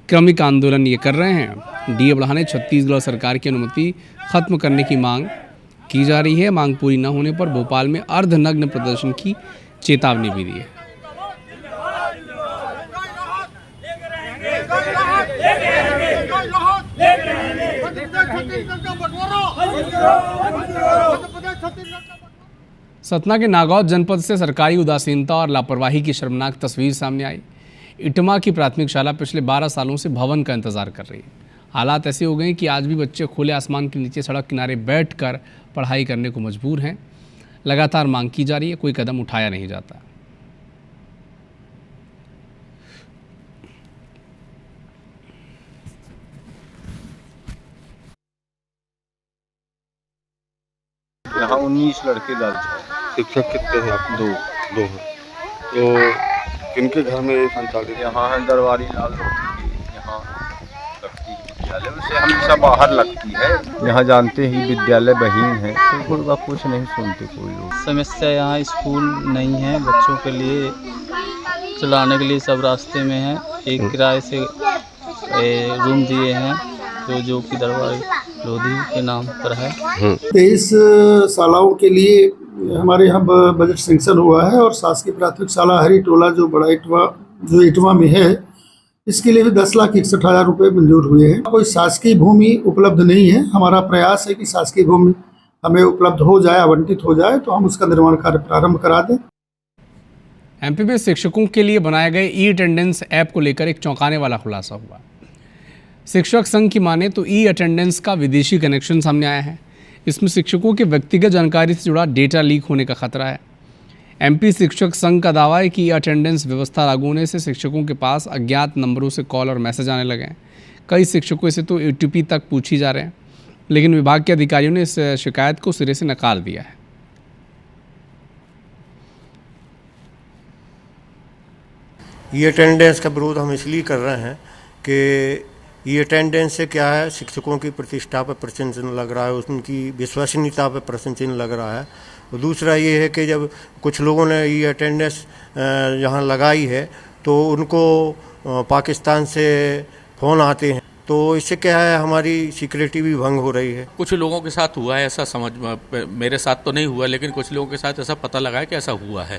क्रमिक आंदोलन ये कर रहे हैं। डीए बढ़ाने छत्तीसगढ़ सरकार की अनुमति खत्म करने की मांग की जा रही है। मांग पूरी न होने पर भोपाल में अर्धनग्न प्रदर्शन की चेतावनी भी दी है। सतना के नागौद जनपद से सरकारी उदासीनता और लापरवाही की शर्मनाक तस्वीर सामने आई। इटमा की प्राथमिक शाला पिछले 12 सालों से भवन का इंतजार कर रही है। हालात ऐसे हो गए कि आज भी बच्चे खुले आसमान के नीचे सड़क किनारे बैठकर पढ़ाई करने को मजबूर हैं। लगातार मांग की जा रही है, कोई कदम उठाया नहीं जाता।
यहाँ 19 लड़के दर्ज हैं। शिक्षक कितने हैं? दो हैं। तो किनके घर में ये संचालित? यहाँ है दरबारी लाल यहाँ लगती है विद्यालय, वैसे हमेशा बाहर लगती है। यहाँ जानते ही विद्यालय बहीन है, तो कोई बात कुछ नहीं सुनते कोई लोग।
समस्या यहाँ स्कूल नहीं है, बच्चों के लिए चलाने के लिए सब रास्ते में है। एक किराए से रूम दिए हैं जो कि दरबारी लोधी के नाम पर है।
23 शालाओं के लिए हमारे यहाँ बजट सेंक्शन हुआ है और शासकीय प्राथमिक शाला हरी टोला जो बड़ा इटवा में है, इसके लिए भी 10,61,000 रुपये मंजूर हुए हैं। कोई शासकीय भूमि उपलब्ध नहीं है। हमारा प्रयास है कि शासकीय भूमि हमें उपलब्ध हो जाए, आवंटित हो जाए तो हम उसका निर्माण कार्य प्रारंभ करा दें।
एमपी में शिक्षकों के लिए बनाए गए ई अटेंडेंस ऐप को लेकर एक चौंकाने वाला खुलासा हुआ। शिक्षक संघ की माने तो ई अटेंडेंस का विदेशी कनेक्शन सामने आया है। इसमें शिक्षकों के व्यक्तिगत जानकारी से जुड़ा डेटा लीक होने का खतरा है। एमपी शिक्षक संघ का दावा है कि अटेंडेंस व्यवस्था लागू होने से शिक्षकों के पास अज्ञात नंबरों से कॉल और मैसेज आने लगे हैं। कई शिक्षकों से तो ATP तक पूछी जा रहे हैं, लेकिन विभाग के अधिकारियों ने इस शिकायत को सिरे से नकार दिया है।
ये अटेंडेंस का विरोध हम इसलिए कर रहे हैं कि ये अटेंडेंस से क्या है, शिक्षकों की प्रतिष्ठा पर प्रश्न चिन्ह लग रहा है, उनकी विश्वसनीयता पर प्रश्न चिन्ह लग रहा है। और दूसरा ये है कि जब कुछ लोगों ने ये अटेंडेंस यहाँ लगाई है तो उनको पाकिस्तान से फ़ोन आते हैं, तो इससे क्या है हमारी सिक्योरिटी भी भंग हो रही है।
कुछ लोगों के साथ हुआ है ऐसा, समझ मेरे साथ तो नहीं हुआ, लेकिन कुछ लोगों के साथ ऐसा पता लगा है कि ऐसा हुआ है।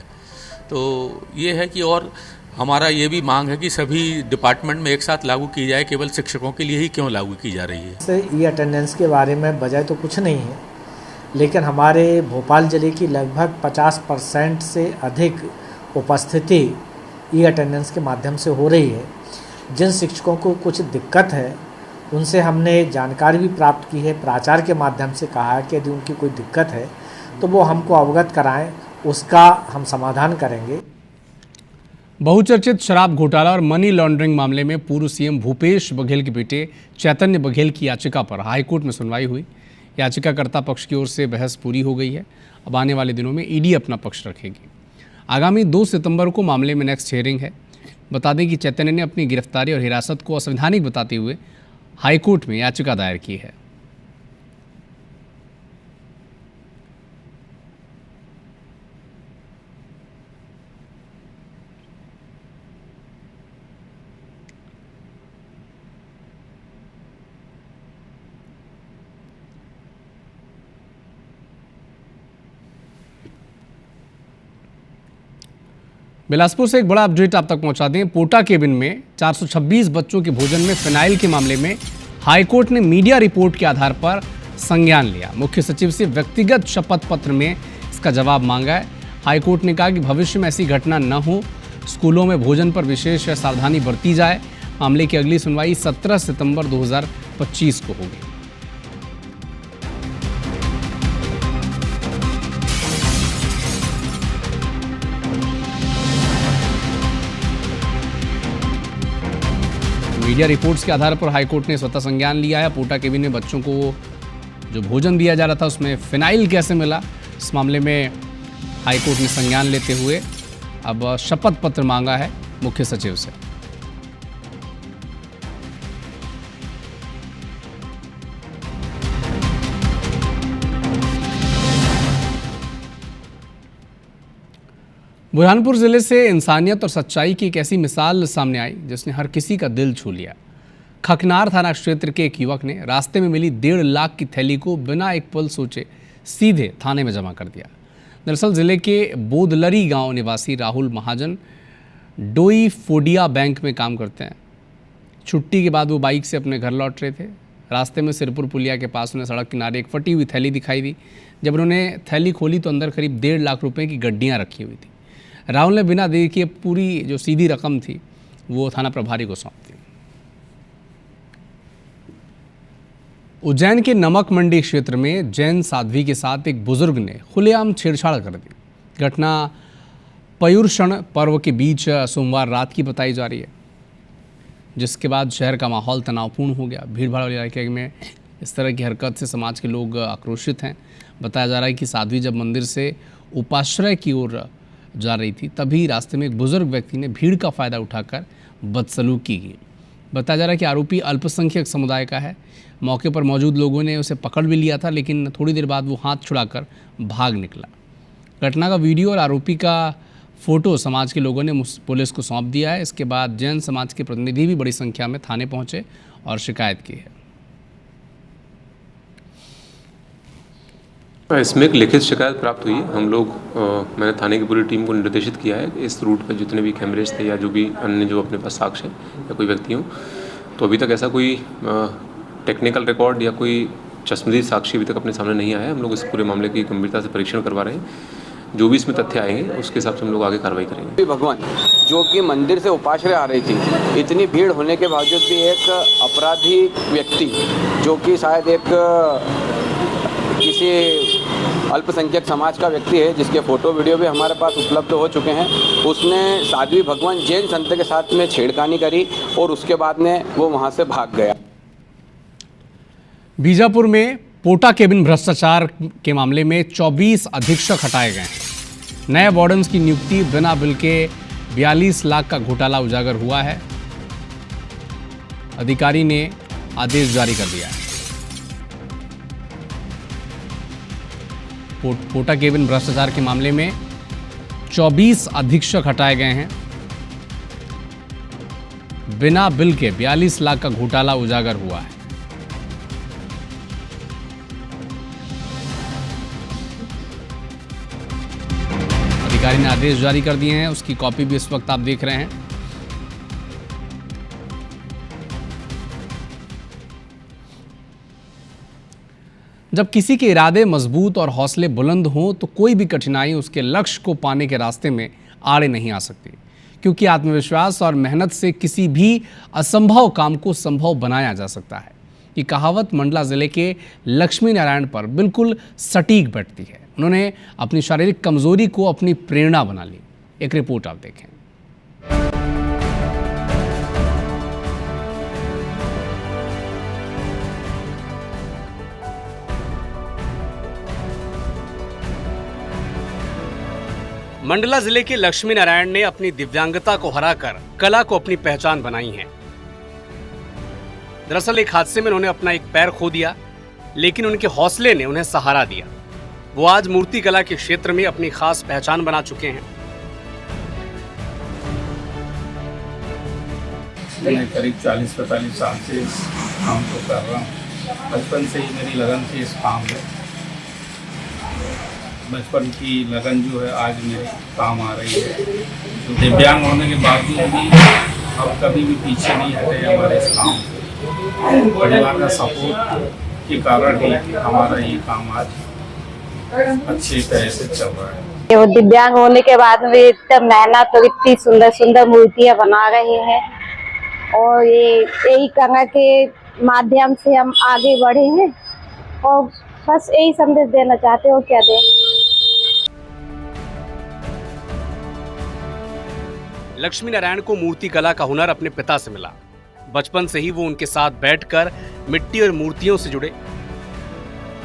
तो ये है कि और हमारा ये भी मांग है कि सभी डिपार्टमेंट में एक साथ लागू की जाए, केवल शिक्षकों के लिए ही क्यों लागू की जा रही है।
ये अटेंडेंस के बारे में वजह तो कुछ नहीं है, लेकिन हमारे भोपाल जिले की लगभग 50% से अधिक उपस्थिति ई अटेंडेंस के माध्यम से हो रही है। जिन शिक्षकों को कुछ दिक्कत है उनसे हमने जानकारी भी प्राप्त की है, प्राचार्य के माध्यम से कहा है कि यदि उनकी कोई दिक्कत है तो वो हमको अवगत कराएं, उसका हम समाधान करेंगे।
बहुचर्चित शराब घोटाला और मनी लॉन्ड्रिंग मामले में पूर्व सीएम भूपेश बघेल के बेटे चैतन्य बघेल की याचिका पर हाईकोर्ट में सुनवाई हुई। याचिकाकर्ता पक्ष की ओर से बहस पूरी हो गई है। अब आने वाले दिनों में ईडी अपना पक्ष रखेगी। आगामी 2 सितंबर को मामले में नेक्स्ट हियरिंग है। बता दें कि चैतन्य ने अपनी गिरफ्तारी और हिरासत को असंवैधानिक बताते हुए हाईकोर्ट में याचिका दायर की है। बिलासपुर से एक बड़ा अपडेट आप तक पहुंचा दें। पोटा केबिन में 426 बच्चों के भोजन में फिनाइल के मामले में हाईकोर्ट ने मीडिया रिपोर्ट के आधार पर संज्ञान लिया। मुख्य सचिव से व्यक्तिगत शपथ पत्र में इसका जवाब मांगा है। हाईकोर्ट ने कहा कि भविष्य में ऐसी घटना न हो, स्कूलों में भोजन पर विशेष सावधानी बरती जाए। मामले की अगली सुनवाई 17 सितंबर 2025 को होगी। मीडिया रिपोर्ट्स के आधार पर हाईकोर्ट ने स्वतः संज्ञान लिया है। पोटा केबिन में बच्चों को जो भोजन दिया जा रहा था उसमें फिनाइल कैसे मिला, इस मामले में हाईकोर्ट ने संज्ञान लेते हुए अब शपथ पत्र मांगा है मुख्य सचिव से। बुरहानपुर जिले से इंसानियत और सच्चाई की एक ऐसी मिसाल सामने आई जिसने हर किसी का दिल छू लिया। खकनार थाना क्षेत्र के एक युवक ने रास्ते में मिली 1.5 लाख की थैली को बिना एक पल सोचे सीधे थाने में जमा कर दिया। दरअसल जिले के बोदलरी गांव निवासी राहुल महाजन डोई फोडिया बैंक में काम करते हैं। छुट्टी के बाद वो बाइक से अपने घर लौट रहे थे। रास्ते में सिरपुर पुलिया के पास उन्हें सड़क किनारे एक फटी हुई थैली दिखाई दी। जब उन्होंने थैली खोली तो अंदर करीब 1.5 लाख रुपए की गड्डियाँ रखी हुई थी। राहुल ने बिना देरी किए पूरी जो सीधी रकम थी वो थाना प्रभारी को सौंप दी। उज्जैन के नमक मंडी क्षेत्र में जैन साध्वी के साथ एक बुजुर्ग ने खुलेआम छेड़छाड़ कर दी। घटना पर्युषण पर्व के बीच सोमवार रात की बताई जा रही है, जिसके बाद शहर का माहौल तनावपूर्ण हो गया। भीड़भाड़ वाले इलाके में इस तरह की हरकत से समाज के लोग आक्रोशित हैं। बताया जा रहा है कि साध्वी जब मंदिर से उपाश्रय की ओर जा रही थी तभी रास्ते में एक बुजुर्ग व्यक्ति ने भीड़ का फ़ायदा उठाकर बदसलूकी की। बताया जा रहा है कि आरोपी अल्पसंख्यक समुदाय का है। मौके पर मौजूद लोगों ने उसे पकड़ भी लिया था, लेकिन थोड़ी देर बाद वो हाथ छुड़ाकर भाग निकला। घटना का वीडियो और आरोपी का फ़ोटो समाज के लोगों ने पुलिस को सौंप दिया है। इसके बाद जैन समाज के प्रतिनिधि भी बड़ी संख्या में थाने पहुंचे और शिकायत की है।
इसमें एक लिखित शिकायत प्राप्त हुई है। हम लोग मैंने थाने की पूरी टीम को निर्देशित किया है कि इस रूट पर जितने भी कैमरेज थे या जो भी अन्य जो अपने पास साक्ष्य या कोई व्यक्ति हो, तो अभी तक ऐसा कोई टेक्निकल रिकॉर्ड या कोई चश्मदीद साक्षी अभी तक अपने सामने नहीं आया है। हम लोग इस पूरे मामले की गंभीरता से परीक्षण करवा रहे हैं। जो भी इसमें तथ्य आएंगे उसके हिसाब से हम लोग आगे कार्रवाई करेंगे।
भगवान जो कि मंदिर से उपाश्रय आ रही थी, इतनी भीड़ होने के बावजूद भी एक अपराधी व्यक्ति जो कि शायद एक किसी अल्पसंख्यक समाज का व्यक्ति है, जिसके फ़ोटो वीडियो भी हमारे पास उपलब्ध हो चुके हैं, उसने साध्वी भगवान जैन संत के साथ में छेड़खानी करी और उसके बाद में वो वहाँ से भाग गया।
बीजापुर में पोटा केबिन भ्रष्टाचार के मामले में 24 अधीक्षक हटाए गए हैं। नए वार्डन्स की नियुक्ति बिना बिल के 42 लाख का घोटाला उजागर हुआ है। अधिकारी ने आदेश जारी कर दिया है। पोटा केबिन भ्रष्टाचार के मामले में 24 अधीक्षक हटाए गए हैं। बिना बिल के 42 लाख का घोटाला उजागर हुआ है। अधिकारी ने आदेश जारी कर दिए हैं, उसकी कॉपी भी इस वक्त आप देख रहे हैं। जब किसी के इरादे मजबूत और हौसले बुलंद हों तो कोई भी कठिनाई उसके लक्ष्य को पाने के रास्ते में आड़े नहीं आ सकती, क्योंकि आत्मविश्वास और मेहनत से किसी भी असंभव काम को संभव बनाया जा सकता है। ये कहावत मंडला जिले के लक्ष्मी नारायण पर बिल्कुल सटीक बैठती है। उन्होंने अपनी शारीरिक कमजोरी को अपनी प्रेरणा बना ली। एक रिपोर्ट आप देखें। मंडला जिले के लक्ष्मी नारायण ने अपनी दिव्यांगता को हराकर कला को अपनी पहचान बनाई है। दरअसल एक हादसे में उन्होंने अपना एक पैर खो दिया, लेकिन उनके हौसले ने उन्हें सहारा दिया। वो आज मूर्ति कला के क्षेत्र में अपनी खास पहचान बना चुके हैं।
मैं करीब 40-45 साल से इस काम को कर रहा हूँ। बचपन से ही मेरी लगन थी इस काम में। बचपन की लगन जो है आज मेरे काम आ रही है। तो दिव्यांग होने के बावजूद भी अब कभी भी पीछे नहीं हटे हमारे इस काम से। परिवार का सपोर्ट के कारण ही हमारा ये काम आज अच्छी तरह से चल रहा है।
वो दिव्यांग होने के बाद भी इतना मेहनत और इतनी सुंदर सुंदर मूर्तियाँ बना रहे हैं, और ये यही कला के माध्यम से हम आगे बढ़े हैं और बस यही संदेश देना चाहते हो। क्या दें?
लक्ष्मी नारायण को मूर्ति कला का हुनर अपने पिता से मिला। बचपन से ही वो उनके साथ बैठकर मिट्टी और मूर्तियों से जुड़े।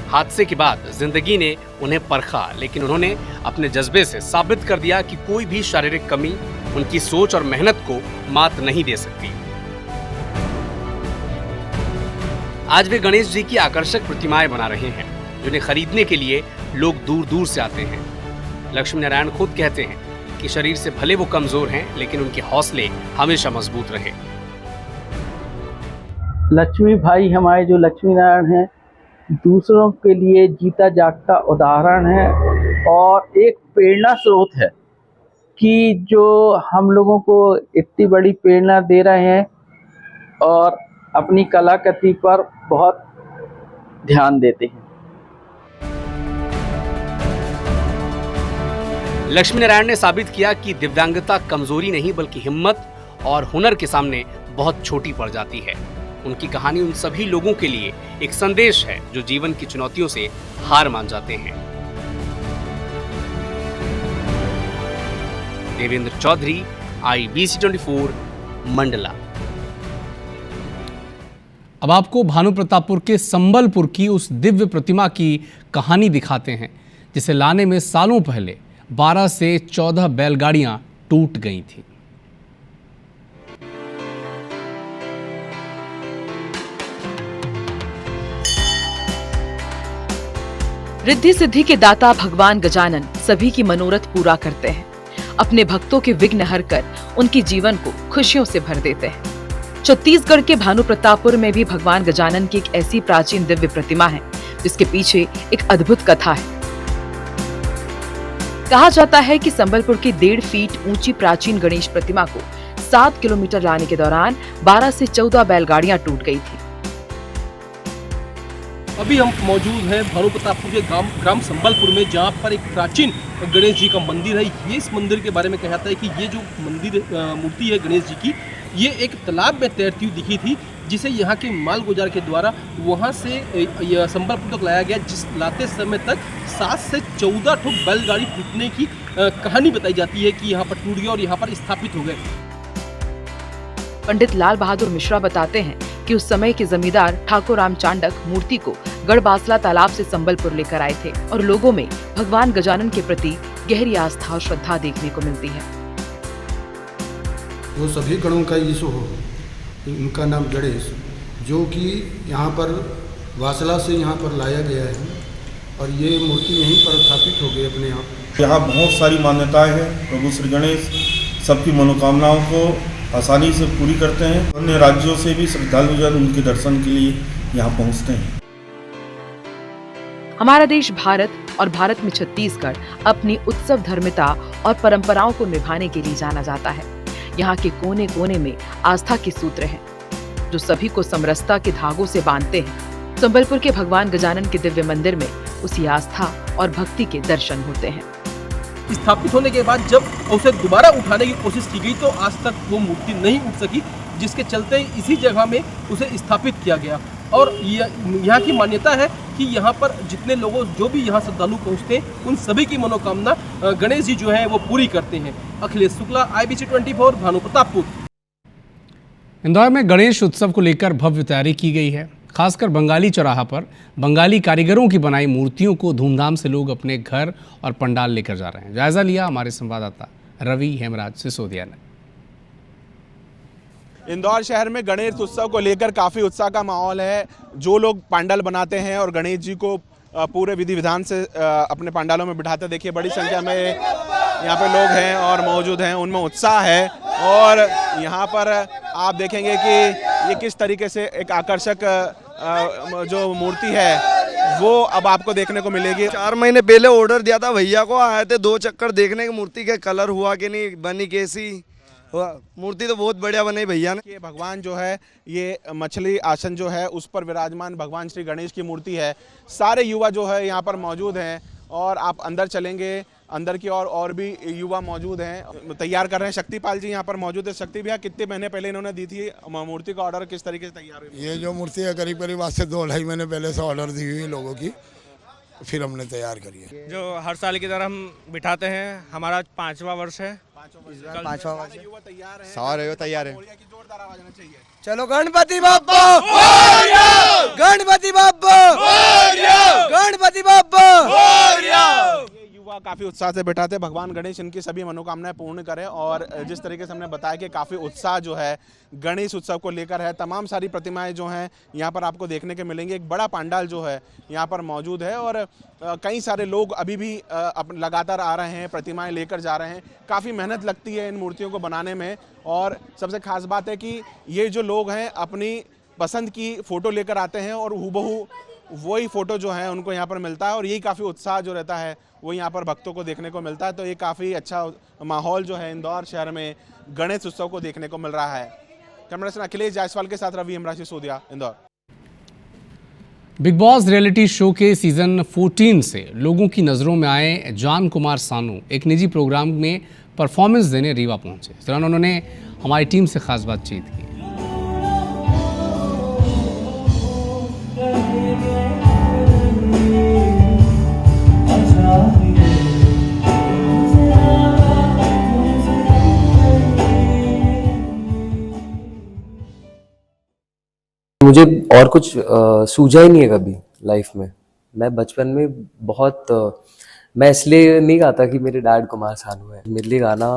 हादसे के बाद जिंदगी ने उन्हें परखा, लेकिन उन्होंने अपने जज्बे से साबित कर दिया कि कोई भी शारीरिक कमी उनकी सोच और मेहनत को मात नहीं दे सकती। आज वे गणेश जी की आकर्षक प्रतिमाएं बना रहे हैं, जिन्हें खरीदने के लिए लोग दूर दूर से आते हैं। लक्ष्मी नारायण खुद कहते हैं कि शरीर से भले वो कमजोर हैं, लेकिन उनके हौसले हमेशा मजबूत रहे।
लक्ष्मी भाई हमारे जो लक्ष्मी नारायण हैं, दूसरों के लिए जीता जागता उदाहरण है और एक प्रेरणा स्रोत है कि जो हम लोगों को इतनी बड़ी प्रेरणा दे रहे हैं और अपनी कलाकृति पर बहुत ध्यान देते हैं।
लक्ष्मी नारायण ने साबित किया कि दिव्यांगता कमजोरी नहीं बल्कि हिम्मत और हुनर के सामने बहुत छोटी पड़ जाती है। उनकी कहानी उन सभी लोगों के लिए एक संदेश है जो जीवन की चुनौतियों से हार मान जाते हैं। देवेंद्र चौधरी, IBC 24, मंडला। अब आपको भानु प्रतापपुर के संबलपुर की उस दिव्य प्रतिमा की कहानी दिखाते हैं, जिसे लाने में सालों पहले 12 से 14 बैलगाड़ियां टूट गई थीं।
रिद्धि सिद्धि के दाता भगवान गजानन सभी की मनोरथ पूरा करते हैं। अपने भक्तों के विघ्न हरकर उनकी जीवन को खुशियों से भर देते हैं। छत्तीसगढ़ के भानु प्रतापपुर में भी भगवान गजानन की एक ऐसी प्राचीन दिव्य प्रतिमा है, जिसके पीछे एक अद्भुत कथा है। कहा जाता है कि संबलपुर की 1.5 फीट ऊंची प्राचीन गणेश प्रतिमा को 7 किलोमीटर लाने के दौरान 12 से 14 बैलगाड़ियां टूट गई थी।
अभी हम मौजूद हैं भानु प्रतापपुर के ग्राम संबलपुर में, जहां पर एक प्राचीन गणेश जी का मंदिर है। ये इस मंदिर के बारे में कहा जाता है कि ये जो मंदिर मूर्ति है गणेश जी की, ये एक तालाब में तैरती हुई दिखी थी, जिसे यहाँ के माल गुजार के द्वारा वहाँ से संबलपुर तक लाया गया, जिस लाते समय तक 7 से 14 ठो बैलगाड़ी टूटने की कहानी बताई जाती है कि यहाँ पर टूट गया और यहाँ पर स्थापित हो गए।
पंडित लाल बहादुर मिश्रा बताते हैं कि उस समय के जमींदार ठाकुर राम चांडक मूर्ति को गढ़बासला तालाब से संबलपुर लेकर आए थे और लोगों में भगवान गजानन के प्रति गहरी आस्था और श्रद्धा देखने को मिलती है।
जो सभी गणों का यीशु हो, उनका नाम गणेश, जो कि यहाँ पर वासला से यहाँ पर लाया गया है और ये मूर्ति यहीं पर स्थापित हो गई अपने आप।
यहाँ बहुत सारी मान्यताएं हैं। प्रभु श्री गणेश सबकी मनोकामनाओं को आसानी से पूरी करते हैं। अन्य राज्यों से भी श्रद्धालुजन उनके दर्शन के लिए यहाँ पहुँचते हैं।
हमारा देश भारत और भारत में छत्तीसगढ़ अपनी उत्सव धर्मिता और परंपराओं को निभाने के लिए जाना जाता है। यहाँ के कोने कोने में आस्था के सूत्र हैं, जो सभी को समरसता के धागों से बांधते हैं। संबलपुर के भगवान गजानन के दिव्य मंदिर में उसी आस्था और भक्ति के दर्शन होते हैं।
स्थापित होने के बाद जब उसे दोबारा उठाने की कोशिश की गई तो आज तक वो मूर्ति नहीं उठ सकी, जिसके चलते इसी जगह में उसे स्थापित किया गया। और यहाँ की मान्यता है कि यहाँ पर जितने लोगों जो भी यहाँ श्रद्धालु पहुँचते हैं, उन सभी की मनोकामना गणेश जी जो है वो पूरी करते हैं। अखिलेश शुक्ला, IBC 24, भानु प्रतापपुर।
इंदौर में गणेश उत्सव को लेकर भव्य तैयारी की गई है। खासकर बंगाली चौराहा पर बंगाली कारीगरों की बनाई मूर्तियों को धूमधाम से लोग अपने घर और पंडाल लेकर जा रहे हैं। जायजा लिया हमारे संवाददाता रवि हेमराज सिसोदिया ने।
इंदौर शहर में गणेश उत्सव को लेकर काफ़ी उत्साह का माहौल है। जो लोग पंडाल बनाते हैं और गणेश जी को पूरे विधि विधान से अपने पंडालों में बिठाते, देखिए बड़ी संख्या में यहाँ पे लोग हैं और मौजूद हैं, उनमें उत्साह है। और यहाँ पर आप देखेंगे कि ये किस तरीके से एक आकर्षक जो मूर्ति है वो अब आपको देखने को मिलेगी।
4 महीने पहले ऑर्डर दिया था भैया को, आए थे 2 चक्कर देखने की मूर्ति के कलर हुआ कि नहीं, बनी कैसी। मूर्ति तो बहुत बढ़िया बनी भैया ने।
ये भगवान जो है, ये मछली आसन जो है उस पर विराजमान भगवान श्री गणेश की मूर्ति है। सारे युवा जो है यहाँ पर मौजूद हैं और आप अंदर चलेंगे, अंदर की और भी युवा मौजूद हैं, तैयार कर रहे हैं। शक्तिपाल जी यहाँ पर मौजूद है। शक्ति भैया, कितने महीने पहले इन्होंने दी थी मूर्ति का ऑर्डर, किस तरीके से तैयार हुई?
ये जो मूर्ति है करीब आज से 2-2.5 महीने पहले से ऑर्डर दी हुई लोगों की, फिर हमने तैयार करी है।
जो हर साल की तरह हम बिठाते हैं, हमारा 5वां वर्ष है।
5वां वर्ष सारे तैयार है। चलो गणपति बाप्पा, गणपति बाप्पा, गणपति बाप्पा।
युवा काफ़ी उत्साह से बैठाते हैं। भगवान गणेश इनकी सभी मनोकामनाएं पूर्ण करें। और जिस तरीके से हमने बताया कि काफ़ी उत्साह जो है गणेश उत्सव को लेकर है। तमाम सारी प्रतिमाएं जो हैं यहाँ पर आपको देखने के मिलेंगी। एक बड़ा पंडाल जो है यहाँ पर मौजूद है और कई सारे लोग अभी भी लगातार आ रहे हैं, प्रतिमाएं लेकर जा रहे हैं। काफ़ी मेहनत लगती है इन मूर्तियों को बनाने में और सबसे खास बात है कि ये जो लोग हैं अपनी पसंद की फ़ोटो लेकर आते हैं और हूबहू वही फ़ोटो जो है उनको यहाँ पर मिलता है और यही काफ़ी उत्साह जो रहता है वो यहाँ पर भक्तों को देखने को मिलता है। तो ये काफ़ी अच्छा माहौल जो है इंदौर शहर में गणेश उत्सव को देखने को मिल रहा है। कैमरा पर्सन अखिलेश जायसवाल के साथ रवि हमराशी सोदिया, Indore.
Bigg Boss reality show के सीजन 14 से लोगों की नज़रों में आए जॉन कुमार सानू एक निजी प्रोग्राम में परफॉर्मेंस देने रीवा पहुंचे। इस दौरान उन्होंने हमारी टीम से खास बातचीत की।
मुझे और कुछ सूझा ही नहीं है कभी लाइफ में। मैं बचपन में बहुत मैं इसलिए नहीं गाता कि मेरे डैड कुमार सानू है। मेरे लिए गाना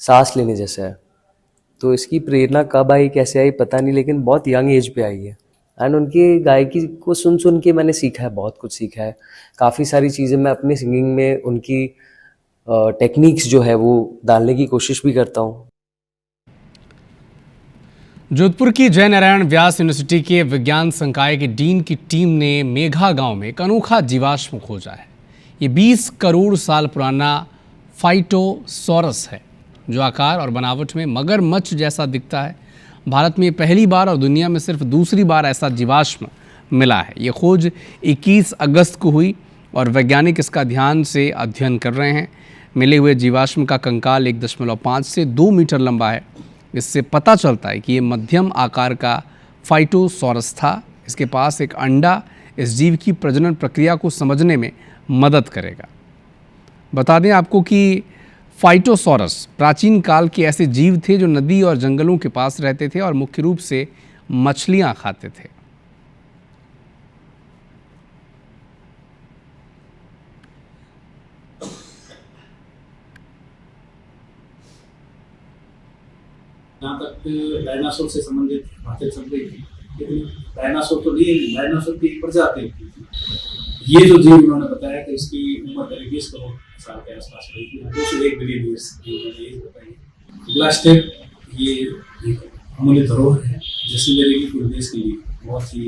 सांस लेने जैसा है। तो इसकी प्रेरणा कब आई, कैसे आई पता नहीं, लेकिन बहुत यंग एज पे आई है। एंड उनकी गायकी को सुन सुन के मैंने सीखा है, बहुत कुछ सीखा है। काफ़ी सारी चीज़ें मैं अपनी सिंगिंग में उनकी टेक्निक्स जो है वो डालने की कोशिश भी करता हूँ।
जोधपुर की जय नारायण व्यास यूनिवर्सिटी के विज्ञान संकाय के डीन की टीम ने मेघा गांव में एक अनोखा जीवाश्म खोजा है। ये 20 करोड़ साल पुराना फाइटोसॉरस है जो आकार और बनावट में मगरमच्छ जैसा दिखता है। भारत में पहली बार और दुनिया में सिर्फ दूसरी बार ऐसा जीवाश्म मिला है। ये खोज 21 अगस्त को हुई और वैज्ञानिक इसका ध्यान से अध्ययन कर रहे हैं। मिले हुए जीवाश्म का कंकाल 1.5 से 2 मीटर लंबा है। इससे पता चलता है कि ये मध्यम आकार का फाइटोसॉरस था। इसके पास एक अंडा इस जीव की प्रजनन प्रक्रिया को समझने में मदद करेगा। बता दें आपको कि फाइटोसॉरस प्राचीन काल के ऐसे जीव थे जो नदी और जंगलों के पास रहते थे और मुख्य रूप से मछलियां खाते थे।
जहाँ तक डायनासोर से संबंधित बातें चल रही थी, लेकिन डायनासोर तो नहीं, डायनासोर की एक प्रजाति होती थी। ये जो जीव उन्होंने बताया कि इसकी उम्र करीब 20 करोड़ साल के आसपास रही थी, 2 से 1 बिलियन ईयर्स की उन्होंने ये बताई। अगला स्टेप ये अमूल्य धरोहर है जैसलमेर की पूरे देश के लिए बहुत ही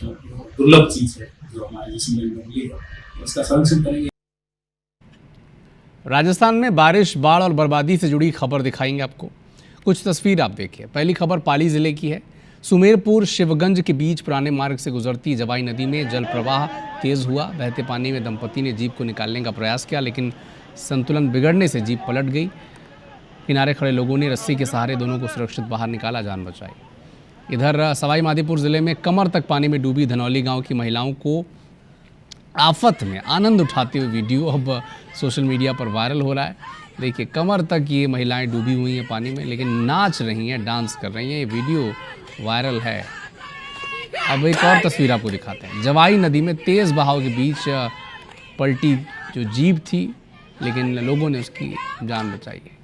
दुर्लभ चीज़ है जो हमारे जैसलमेर में मिली है, उसका संरक्षण करेंगे।
राजस्थान में बारिश, बाढ़ और बर्बादी से जुड़ी खबर दिखाएंगे आपको। कुछ तस्वीर आप देखिए। पहली खबर पाली जिले की है। सुमेरपुर शिवगंज के बीच पुराने मार्ग से गुजरती जवाई नदी में जल प्रवाह तेज हुआ। बहते पानी में दंपति ने जीप को निकालने का प्रयास किया, लेकिन संतुलन बिगड़ने से जीप पलट गई। किनारे खड़े लोगों ने रस्सी के सहारे दोनों को सुरक्षित बाहर निकाला, जान बचाई। इधर सवाई माधोपुर जिले में कमर तक पानी में डूबी धनौली गाँव की महिलाओं को आफत में आनंद उठाते हुए वीडियो अब सोशल मीडिया पर वायरल हो रहा है। देखिए, कमर तक ये महिलाएं डूबी हुई हैं पानी में, लेकिन नाच रही हैं, डांस कर रही हैं। ये वीडियो वायरल है। अब एक और तस्वीर आपको दिखाते हैं। जवाई नदी में तेज़ बहाव के बीच पलटी जो जीप थी, लेकिन लोगों ने उसकी जान बचाई है।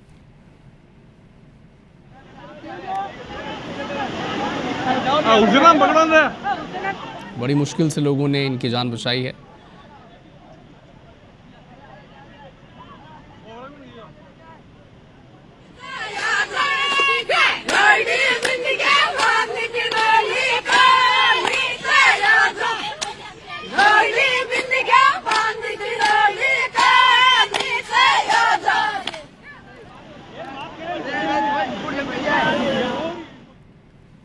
बड़ी मुश्किल से लोगों ने इनकी जान बचाई है।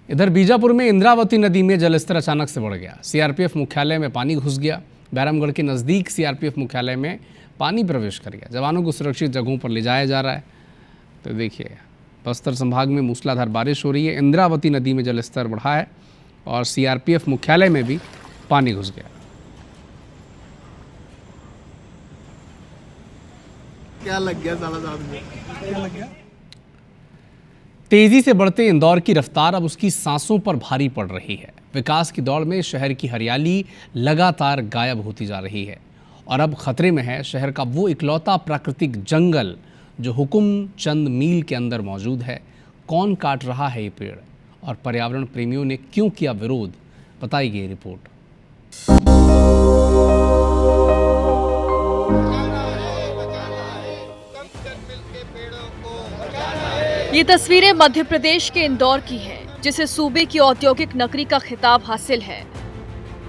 इधर बीजापुर में इंद्रावती नदी में जलस्तर अचानक से बढ़ गया। सीआरपीएफ मुख्यालय में पानी घुस गया। बैरमगढ़ के नज़दीक सीआरपीएफ मुख्यालय में पानी प्रवेश कर गया। जवानों को सुरक्षित जगहों पर ले जाया जा रहा है। तो देखिए, बस्तर संभाग में मूसलाधार बारिश हो रही है। इंद्रावती नदी में जलस्तर बढ़ा है और सीआरपीएफ मुख्यालय में भी पानी घुस गया।
क्या लग गया साला साथ में, क्या लग गया?
तेजी से बढ़ते इंदौर की रफ्तार अब उसकी सांसों पर भारी पड़ रही है। विकास की दौड़ में शहर की हरियाली लगातार गायब होती जा रही है और अब खतरे में है शहर का वो इकलौता प्राकृतिक जंगल जो हुकुम चंद मील के अंदर मौजूद है। कौन काट रहा है ये पेड़ और पर्यावरण प्रेमियों ने क्यों किया विरोध, बताइए रिपोर्ट।
ये तस्वीरें मध्य प्रदेश के इंदौर की हैं, जिसे सूबे की औद्योगिक नगरी का खिताब हासिल है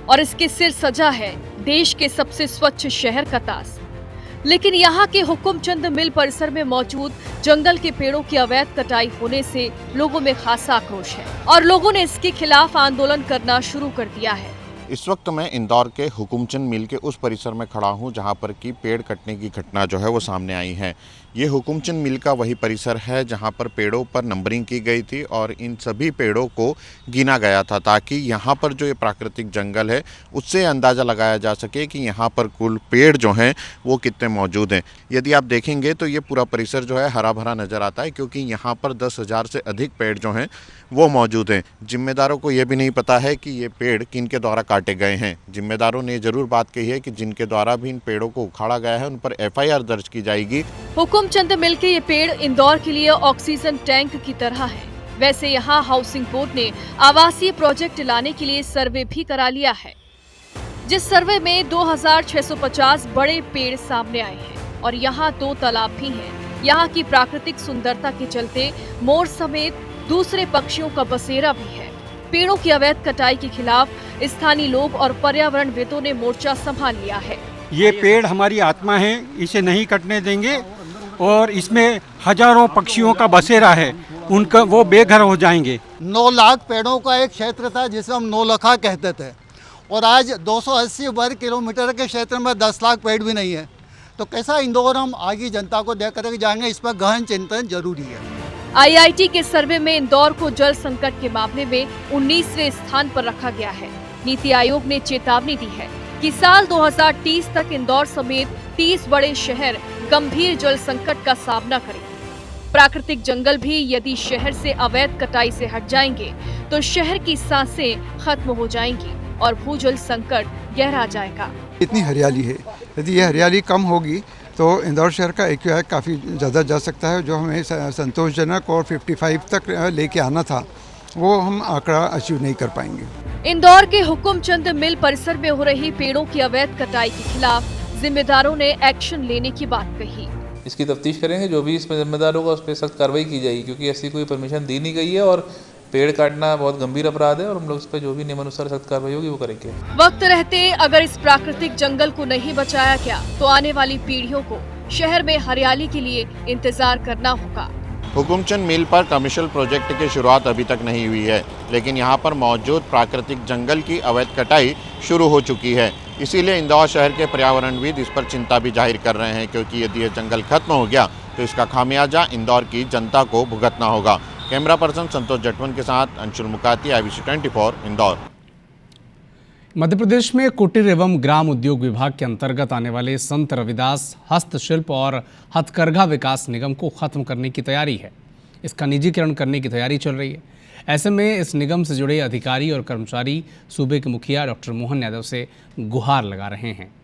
और इसके सिर सजा है देश के सबसे स्वच्छ शहर का ताज। लेकिन यहाँ के हुकुमचंद मिल परिसर में मौजूद जंगल के पेड़ों की अवैध कटाई होने से लोगों में खासा आक्रोश है और लोगों ने इसके खिलाफ आंदोलन करना शुरू कर दिया है।
इस वक्त मैं इंदौर के हुकुमचंद मिल के उस परिसर में खड़ा हूं जहां पर कि पेड़ कटने की घटना जो है वो सामने आई है। ये हुकुमचंद मिल का वही परिसर है जहां पर पेड़ों पर नंबरिंग की गई थी और इन सभी पेड़ों को गिना गया था ताकि यहां पर जो ये प्राकृतिक जंगल है उससे अंदाज़ा लगाया जा सके कि यहां पर कुल पेड़ जो हैं वो कितने मौजूद हैं। यदि आप देखेंगे तो ये पूरा परिसर जो है हरा भरा नज़र आता है क्योंकि यहाँ पर 10,000 से अधिक पेड़ जो हैं वो मौजूद हैं। जिम्मेदारों को ये भी नहीं पता है कि ये पेड़ किन के द्वारा काटे गए हैं। जिम्मेदारों ने जरूर बात कही है कि जिनके द्वारा भी इन पेड़ों को उखाड़ा गया है उन पर FIR दर्ज की जाएगी।
हुकुमचंद मिल के ये पेड़ इंदौर के लिए ऑक्सीजन टैंक की तरह है। वैसे यहाँ हाउसिंग बोर्ड ने आवासीय प्रोजेक्ट लाने के लिए सर्वे भी करा लिया है, जिस सर्वे में 2650 बड़े पेड़ सामने आए हैं और यहाँ 2 तालाब भी हैं। यहाँ की प्राकृतिक सुंदरता के चलते मोर समेत दूसरे पक्षियों का बसेरा भी है। पेड़ों की अवैध कटाई के खिलाफ स्थानीय लोग और पर्यावरणविदों ने मोर्चा संभाल लिया है।
ये पेड़ हमारी आत्मा है, इसे नहीं कटने देंगे और इसमें हजारों पक्षियों का बसेरा है, उनका वो बेघर हो जाएंगे।
9 लाख पेड़ों का एक क्षेत्र था जिसे हम नौलखा कहते थे और आज 280 वर्ग किलोमीटर के क्षेत्र में 10 लाख पेड़ भी नहीं है। तो कैसा इंदौर हम आगे जनता को दे करके जाएंगे, इस पर गहन चिंतन जरूरी है।
IIT के सर्वे में इंदौर को जल संकट के मामले में 19वें स्थान पर रखा गया है। नीति आयोग ने चेतावनी दी है कि साल 2030 तक इंदौर समेत 30 बड़े शहर गंभीर जल संकट का सामना करेंगे। प्राकृतिक जंगल भी यदि शहर से अवैध कटाई से हट जाएंगे तो शहर की सांसें खत्म हो जाएंगी और भूजल संकट गहरा जाएगा।
इतनी हरियाली है, यदि ये हरियाली कम होगी तो इंदौर शहर का AQI काफ़ी ज़्यादा जा सकता है। जो हमें संतोषजनक और 55 तक लेके आना था वो हम आंकड़ा अचीव नहीं कर पाएंगे।
इंदौर के हुकुमचंद मिल परिसर में हो रही पेड़ों की अवैध कटाई के खिलाफ जिम्मेदारों ने एक्शन लेने की बात कही।
इसकी तफ्तीश करेंगे, जो भी इसमें जिम्मेदार होगा उस पर सख्त कार्रवाई की जाएगी क्योंकि ऐसी कोई परमिशन दी नहीं गई है और पेड़ काटना बहुत गंभीर अपराध है और हम लोग इस पर जो भी नियमानुसार सख्त कार्रवाई होगी वो करेंगे।
वक्त रहते अगर इस प्राकृतिक जंगल को नहीं बचाया गया तो आने वाली पीढ़ियों को शहर में हरियाली के लिए इंतजार करना होगा।
हुकुमचंद मिल पर कमर्शियल प्रोजेक्ट की शुरुआत अभी तक नहीं हुई है, लेकिन यहाँ पर मौजूद प्राकृतिक जंगल की अवैध कटाई शुरू हो चुकी है। इसीलिए इंदौर शहर के पर्यावरणविद इस पर चिंता भी जाहिर कर रहे हैं क्योंकि यदि यह जंगल खत्म हो गया तो इसका खामियाजा इंदौर की जनता को भुगतना होगा। कैमरा पर्सन संतोष जटवन के साथ अंशुल मुकाती, IBC 24 इंदौर।
मध्य प्रदेश में कुटीर एवं ग्राम उद्योग विभाग के अंतर्गत आने वाले संत रविदास हस्तशिल्प और हथकरघा विकास निगम को खत्म करने की तैयारी है। इसका निजीकरण करने की तैयारी चल रही है। ऐसे में इस निगम से जुड़े अधिकारी और कर्मचारी सूबे के मुखिया डॉक्टर मोहन यादव से गुहार लगा रहे हैं।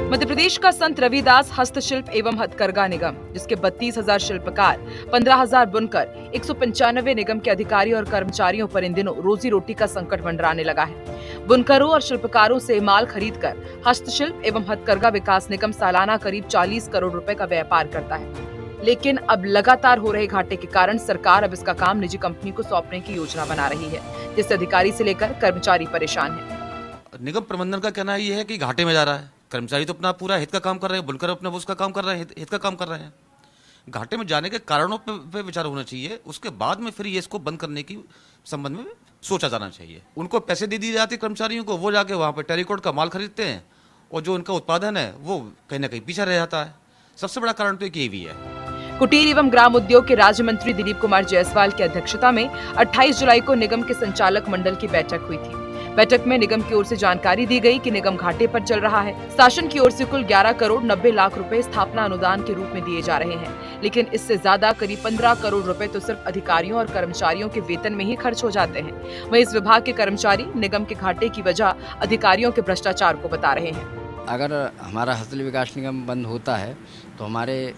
मध्य प्रदेश का संत रविदास हस्तशिल्प एवं हथकरघा निगम, जिसके 32,000 शिल्पकार, 15,000 बुनकर, 195 निगम के अधिकारी और कर्मचारियों पर इन दिनों रोजी रोटी का संकट मंडराने लगा है। बुनकरों और शिल्पकारों से माल खरीदकर हस्तशिल्प एवं हथकरघा विकास निगम सालाना करीब 40 करोड़ रुपए का व्यापार करता है, लेकिन अब लगातार हो रहे घाटे के कारण सरकार अब इसका काम निजी कंपनी को सौंपने की योजना बना रही है, जिससे अधिकारी से लेकर कर्मचारी परेशान है।
निगम प्रबंधन का कहना यह है कि घाटे में जा रहा है। कर्मचारी तो अपना पूरा हित का काम कर रहे हैं, बुनकर अपना उसका काम कर रहे हैं, हित का काम कर रहे हैं। घाटे में जाने के कारणों पे विचार होना चाहिए, उसके बाद में फिर ये इसको बंद करने की संबंध में सोचा जाना चाहिए। उनको पैसे दे दिए जाते हैं कर्मचारियों को, वो जाके वहाँ पर टेरिकॉट का माल खरीदते हैं और जो उनका उत्पादन है वो कहीं ना कहीं पीछे रह जाता है। सबसे बड़ा कारण तो एक ये भी है।
कुटीर एवं ग्राम उद्योग के राज्य मंत्री दिलीप कुमार जायसवाल की अध्यक्षता में 28 जुलाई को निगम के संचालक मंडल की बैठक हुई थी। बैठक में निगम की ओर से जानकारी दी गई कि निगम घाटे पर चल रहा है। शासन की ओर से कुल 11 करोड़ 90 लाख रुपए स्थापना अनुदान के रूप में दिए जा रहे हैं, लेकिन इससे ज्यादा करीब 15 करोड़ रुपए तो सिर्फ अधिकारियों और कर्मचारियों के वेतन में ही खर्च हो जाते हैं। वहीं इस विभाग के कर्मचारी निगम के घाटे की वजह अधिकारियों के भ्रष्टाचार को बता रहे हैं।
अगर हमारा हस्तशिल्प विकास निगम बंद होता है तो हमारे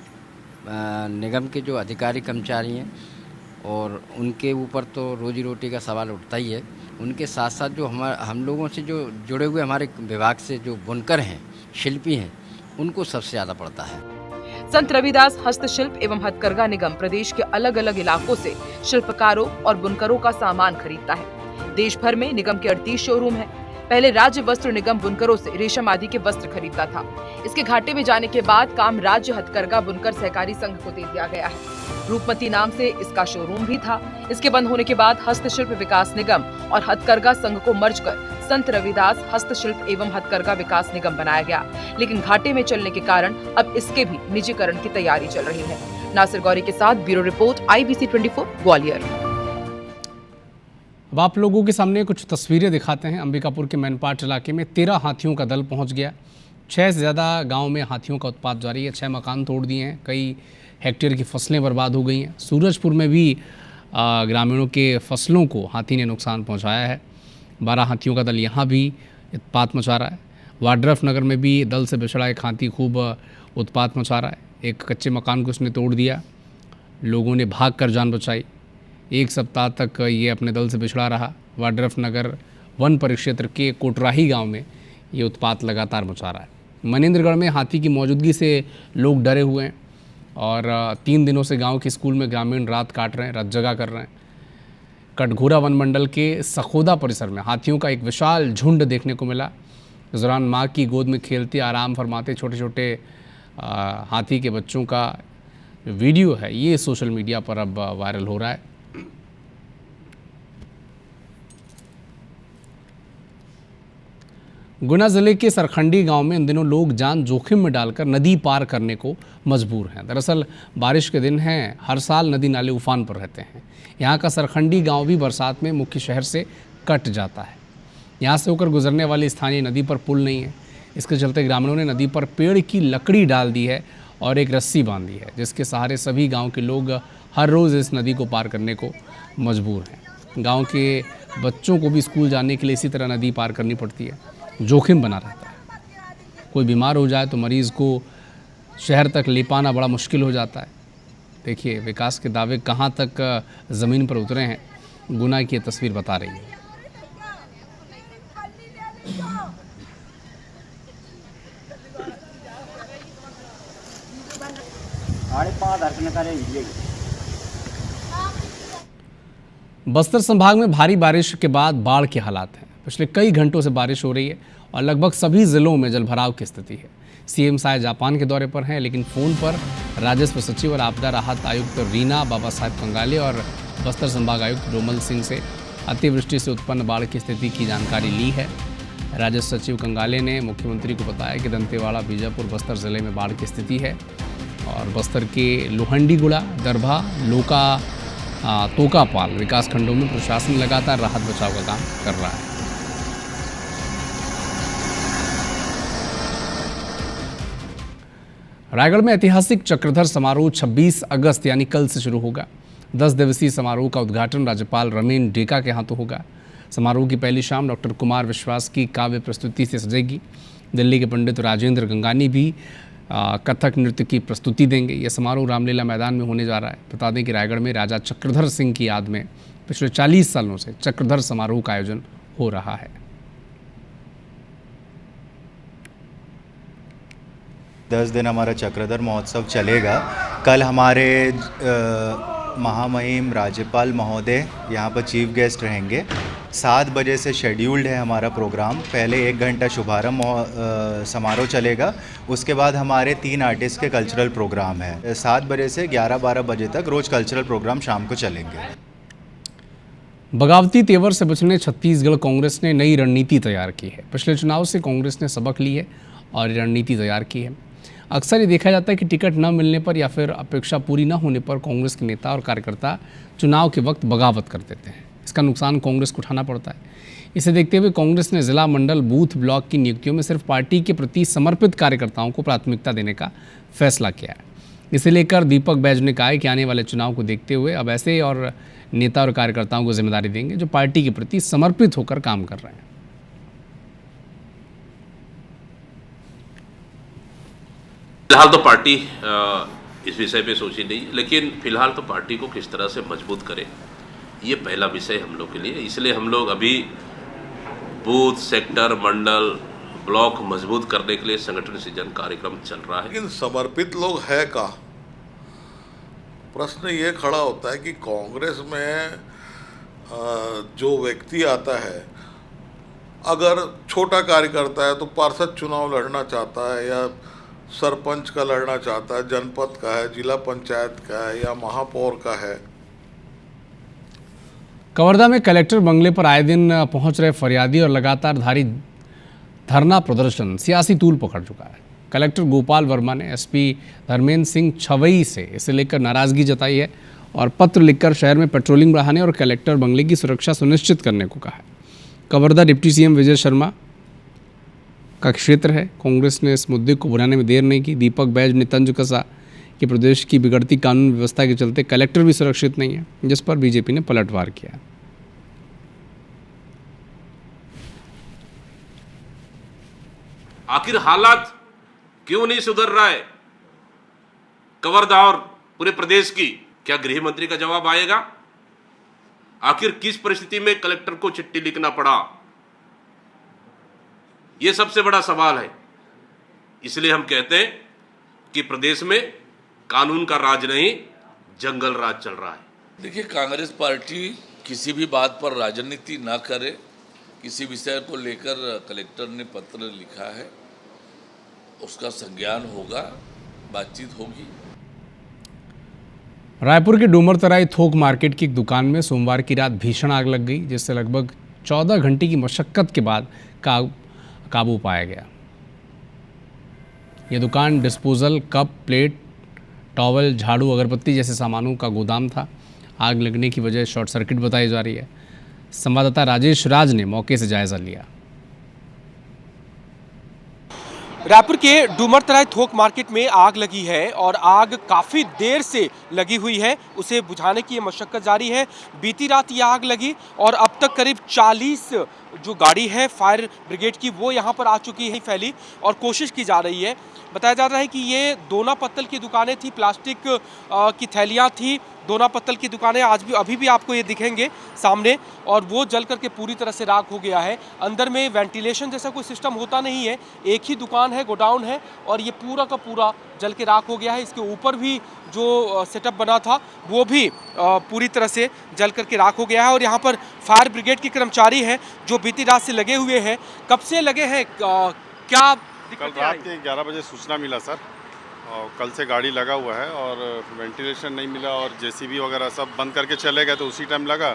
निगम के जो अधिकारी कर्मचारी हैं और उनके ऊपर तो रोजी रोटी का सवाल उठता ही है। उनके साथ साथ जो हम लोगों से जो जुड़े हुए हमारे विभाग से जो बुनकर हैं, शिल्पी हैं, उनको सबसे ज़्यादा पड़ता है।
संत रविदास हस्तशिल्प एवं हथकरघा निगम प्रदेश के अलग अलग इलाकों से शिल्पकारों और बुनकरों का सामान खरीदता है। देश भर में निगम के 38 शोरूम हैं। पहले राज्य वस्त्र निगम बुनकरों से रेशम आदि के वस्त्र खरीदता था। इसके घाटे में जाने के बाद काम राज्य हथकरघा बुनकर सहकारी संघ को दे दिया गया है। रूपमती नाम से इसका शोरूम भी था। इसके बंद होने के बाद हस्तशिल्प विकास निगम और हथकरघा संघ को मर्ज कर संत रविदास हस्तशिल्प एवं हथकरघा विकास निगम बनाया गया, लेकिन घाटे में चलने के कारण अब इसके भी निजीकरण की तैयारी चल रही है। नासिर गौरी के साथ ब्यूरो रिपोर्ट IBC 24 ग्वालियर।
अब आप लोगों के सामने कुछ तस्वीरें दिखाते हैं। अंबिकापुर के मैनपाट इलाके में 13 हाथियों का दल पहुंच गया। 6 से ज़्यादा गांव में हाथियों का उत्पात जारी है। 6 मकान तोड़ दिए हैं, कई हेक्टेयर की फसलें बर्बाद हो गई हैं। सूरजपुर में भी ग्रामीणों के फसलों को हाथी ने नुकसान पहुंचाया है। 12 हाथियों का दल यहाँ भी उत्पात मचा रहा है। वाड्रफ नगर में भी दल से बिछड़ा एक हाथी खूब उत्पात मचा रहा है। एक कच्चे मकान को उसने तोड़ दिया, लोगों ने भाग कर जान बचाई। 1 सप्ताह तक ये अपने दल से बिछड़ा रहा। वाड्रफ नगर वन परिक्षेत्र के कोटराही गांव में ये उत्पात लगातार मचा रहा है। मनेंद्रगढ़ में हाथी की मौजूदगी से लोग डरे हुए हैं और 3 दिनों से गांव के स्कूल में ग्रामीण रात काट रहे हैं, रात जगा कर रहे हैं। कटघोरा वन मंडल के सखोदा परिसर में हाथियों का एक विशाल झुंड देखने को मिला। इस दौरान माँ की गोद में खेलते आराम फरमाते छोटे छोटे हाथी के बच्चों का वीडियो है, ये सोशल मीडिया पर अब वायरल हो रहा है। गुना जिले के सरखंडी गांव में इन दिनों लोग जान जोखिम में डालकर नदी पार करने को मजबूर हैं। दरअसल बारिश के दिन हैं, हर साल नदी नाले उफान पर रहते हैं। यहाँ का सरखंडी गांव भी बरसात में मुख्य शहर से कट जाता है। यहाँ से होकर गुजरने वाली स्थानीय नदी पर पुल नहीं है। इसके चलते ग्रामीणों ने नदी पर पेड़ की लकड़ी डाल दी है और एक रस्सी बांध दी है, जिसके सहारे सभी गाँव के लोग हर रोज़ इस नदी को पार करने को मजबूर हैं। गाँव के बच्चों को भी स्कूल जाने के लिए इसी तरह नदी पार करनी पड़ती है। जोखिम बना रहता है। कोई बीमार हो जाए तो मरीज़ को शहर तक ले पाना बड़ा मुश्किल हो जाता है। देखिए विकास के दावे कहाँ तक ज़मीन पर उतरे हैं, गुना की ये तस्वीर बता रही है। बस्तर संभाग में भारी बारिश के बाद बाढ़ के हालात हैं। पिछले कई घंटों से बारिश हो रही है और लगभग सभी जिलों में जलभराव की स्थिति है। सीएम साय जापान के दौरे पर हैं, लेकिन फ़ोन पर राजस्व सचिव और आपदा राहत आयुक्त रीना बाबा साहेब कंगाले और बस्तर संभाग आयुक्त डोमल सिंह से अतिवृष्टि से उत्पन्न बाढ़ की स्थिति की जानकारी ली है। राजस्व सचिव कंगाले ने मुख्यमंत्री को बताया कि दंतेवाड़ा, बीजापुर, बस्तर जिले में बाढ़ की स्थिति है और बस्तर के लोहंडीगुड़ा, दरभा, लोका, तोकापाल विकासखंडों में प्रशासन लगातार राहत बचाव का काम कर रहा है। रायगढ़ में ऐतिहासिक चक्रधर समारोह 26 अगस्त यानी कल से शुरू होगा। 10 दिवसीय समारोह का उद्घाटन राज्यपाल रमेन डेका के हाथों होगा। समारोह की पहली शाम डॉक्टर कुमार विश्वास की काव्य प्रस्तुति से सजेगी। दिल्ली के पंडित राजेंद्र गंगानी भी कथक नृत्य की प्रस्तुति देंगे। यह समारोह रामलीला मैदान में होने जा रहा है। बता दें कि रायगढ़ में राजा चक्रधर सिंह की याद में पिछले 40 सालों से चक्रधर समारोह का आयोजन हो रहा है।
10 दिन हमारा चक्रधर महोत्सव चलेगा। कल हमारे महामहिम राज्यपाल महोदय यहाँ पर चीफ गेस्ट रहेंगे। 7 बजे से शेड्यूल्ड है हमारा प्रोग्राम। पहले 1 घंटा शुभारंभ समारोह चलेगा, उसके बाद हमारे 3 आर्टिस्ट के कल्चरल प्रोग्राम है। 7 बजे से 11-12 बजे तक रोज़ कल्चरल प्रोग्राम शाम को चलेंगे।
बगावती तेवर से बचने छत्तीसगढ़ कांग्रेस ने नई रणनीति तैयार की है। पिछले चुनाव से कांग्रेस ने सबक ली है और रणनीति तैयार की है। अक्सर ये देखा जाता है कि टिकट न मिलने पर या फिर अपेक्षा पूरी न होने पर कांग्रेस के नेता और कार्यकर्ता चुनाव के वक्त बगावत कर देते हैं। इसका नुकसान कांग्रेस को उठाना पड़ता है। इसे देखते हुए कांग्रेस ने जिला, मंडल, बूथ, ब्लॉक की नियुक्तियों में सिर्फ पार्टी के प्रति समर्पित कार्यकर्ताओं को प्राथमिकता देने का फैसला किया है। इसे लेकर दीपक बैज ने कहा है कि आने वाले चुनाव को देखते हुए अब ऐसे और नेता और कार्यकर्ताओं को जिम्मेदारी देंगे जो पार्टी के प्रति समर्पित होकर काम कर रहे हैं।
फिलहाल तो पार्टी इस विषय पे सोची नहीं, लेकिन फिलहाल तो पार्टी को किस तरह से मजबूत करे ये पहला विषय हम लोग के लिए। इसलिए हम लोग अभी बूथ, सेक्टर, मंडल, ब्लॉक मजबूत करने के लिए संगठन सृजन कार्यक्रम चल रहा है।
लेकिन समर्पित लोग है का प्रश्न ये खड़ा होता है कि कांग्रेस में जो व्यक्ति आता है, अगर छोटा कार्यकर्ता है तो पार्षद चुनाव लड़ना चाहता है या सरपंच का लड़ना चाहता है, जनपद का है, जिला पंचायत का है या महापौर का है।
कवर्धा में कलेक्टर बंगले पर आए दिन पहुंच रहे फरियादी और लगातार धरना प्रदर्शन सियासी तूल पकड़ चुका है। कलेक्टर गोपाल वर्मा ने एसपी धर्मेंद्र सिंह छवई से इसे लेकर नाराजगी जताई है और पत्र लिखकर शहर में पेट्रोलिंग बढ़ाने और कलेक्टर बंगले की सुरक्षा सुनिश्चित करने को कहा है। कवर्धा डिप्टी सीएम विजय शर्मा का क्षेत्र है। कांग्रेस ने इस मुद्दे को बुलाने में देर नहीं की। दीपक बैज ने तंज कसा कि प्रदेश की बिगड़ती कानून व्यवस्था के चलते कलेक्टर भी सुरक्षित नहीं है, जिस पर बीजेपी ने पलटवार किया।
आखिर हालात क्यों नहीं सुधर रहा है कवर्धा और पूरे प्रदेश की? क्या गृह मंत्री का जवाब आएगा? आखिर किस परिस्थिति में कलेक्टर को चिट्ठी लिखना पड़ा, यह सबसे बड़ा सवाल है। इसलिए हम कहते हैं कि प्रदेश में कानून का राज नहीं, जंगल राज चल रहा है।
देखिए, कांग्रेस पार्टी किसी भी बात पर राजनीति ना करे। किसी विषय को लेकर कलेक्टर ने पत्र लिखा है, उसका संज्ञान होगा, बातचीत होगी।
रायपुर के डूमरतराई थोक मार्केट की एक दुकान में सोमवार की रात भीषण आग लग गई, जिससे लगभग 14 घंटे की मशक्कत के बाद काबू पाया गया। यह दुकान डिस्पोजल, कप, प्लेट, टॉवल, झाड़ू, अगरबत्ती जैसे सामानों का गोदाम था। आग लगने की वजह शॉर्ट सर्किट बताई जा रही है। संवाददाता राजेश राज ने मौके से जायजा लिया।
रायपुर के डूमरतराई थोक मार्केट में आग लगी है और आग काफ़ी देर से लगी हुई है। उसे बुझाने की ये मशक्कत जारी है। बीती रात ये आग लगी और अब तक करीब 40 जो गाड़ी है फायर ब्रिगेड की वो यहाँ पर आ चुकी है फैली और कोशिश की जा रही है। बताया जा रहा है कि ये दोना पत्तल की दुकानें थी, प्लास्टिक की थैलियाँ थी। दोना पत्तल की दुकानें अभी भी आपको ये दिखेंगे सामने, और वो जल करके पूरी तरह से राख हो गया है। अंदर में वेंटिलेशन जैसा कोई सिस्टम होता नहीं है, एक ही दुकान है, गोडाउन है, और ये पूरा का पूरा जल के राख हो गया है। इसके ऊपर भी जो सेटअप बना था वो भी पूरी तरह से जल करके राख हो गया है। और यहाँ पर फायर ब्रिगेड के कर्मचारी हैं जो बीती रात से लगे हुए हैं। कब से लगे हैं, क्या
कल रात के 11 बजे सूचना मिला सर, और कल से गाड़ी लगा हुआ है और वेंटिलेशन नहीं मिला और जेसीबी वगैरह सब बंद करके चले गए, तो उसी टाइम लगा।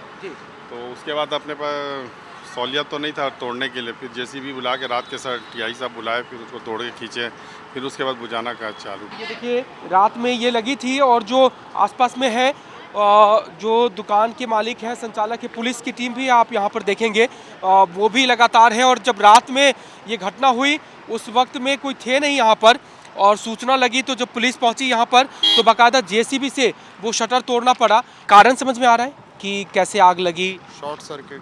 तो उसके बाद अपने पास सहूलियत तो नहीं था तोड़ने के लिए, फिर जेसीबी बुला के रात के सर टीआई साहब बुलाए, फिर उसको तोड़ के खींचे, फिर उसके बाद बुझाना का चालू।
ये देखिए रात में ये लगी थी और जो आसपास में है जो दुकान के मालिक हैं, संचालक है, पुलिस की टीम भी आप यहाँ पर देखेंगे वो भी लगातार है। और जब रात में ये घटना हुई उस वक्त में कोई थे नहीं यहाँ पर, और सूचना लगी तो जब पुलिस पहुंची यहाँ पर तो बाकायदा जेसीबी से वो शटर तोड़ना पड़ा। कारण समझ में आ रहा है कि कैसे आग लगी?
शॉर्ट सर्किट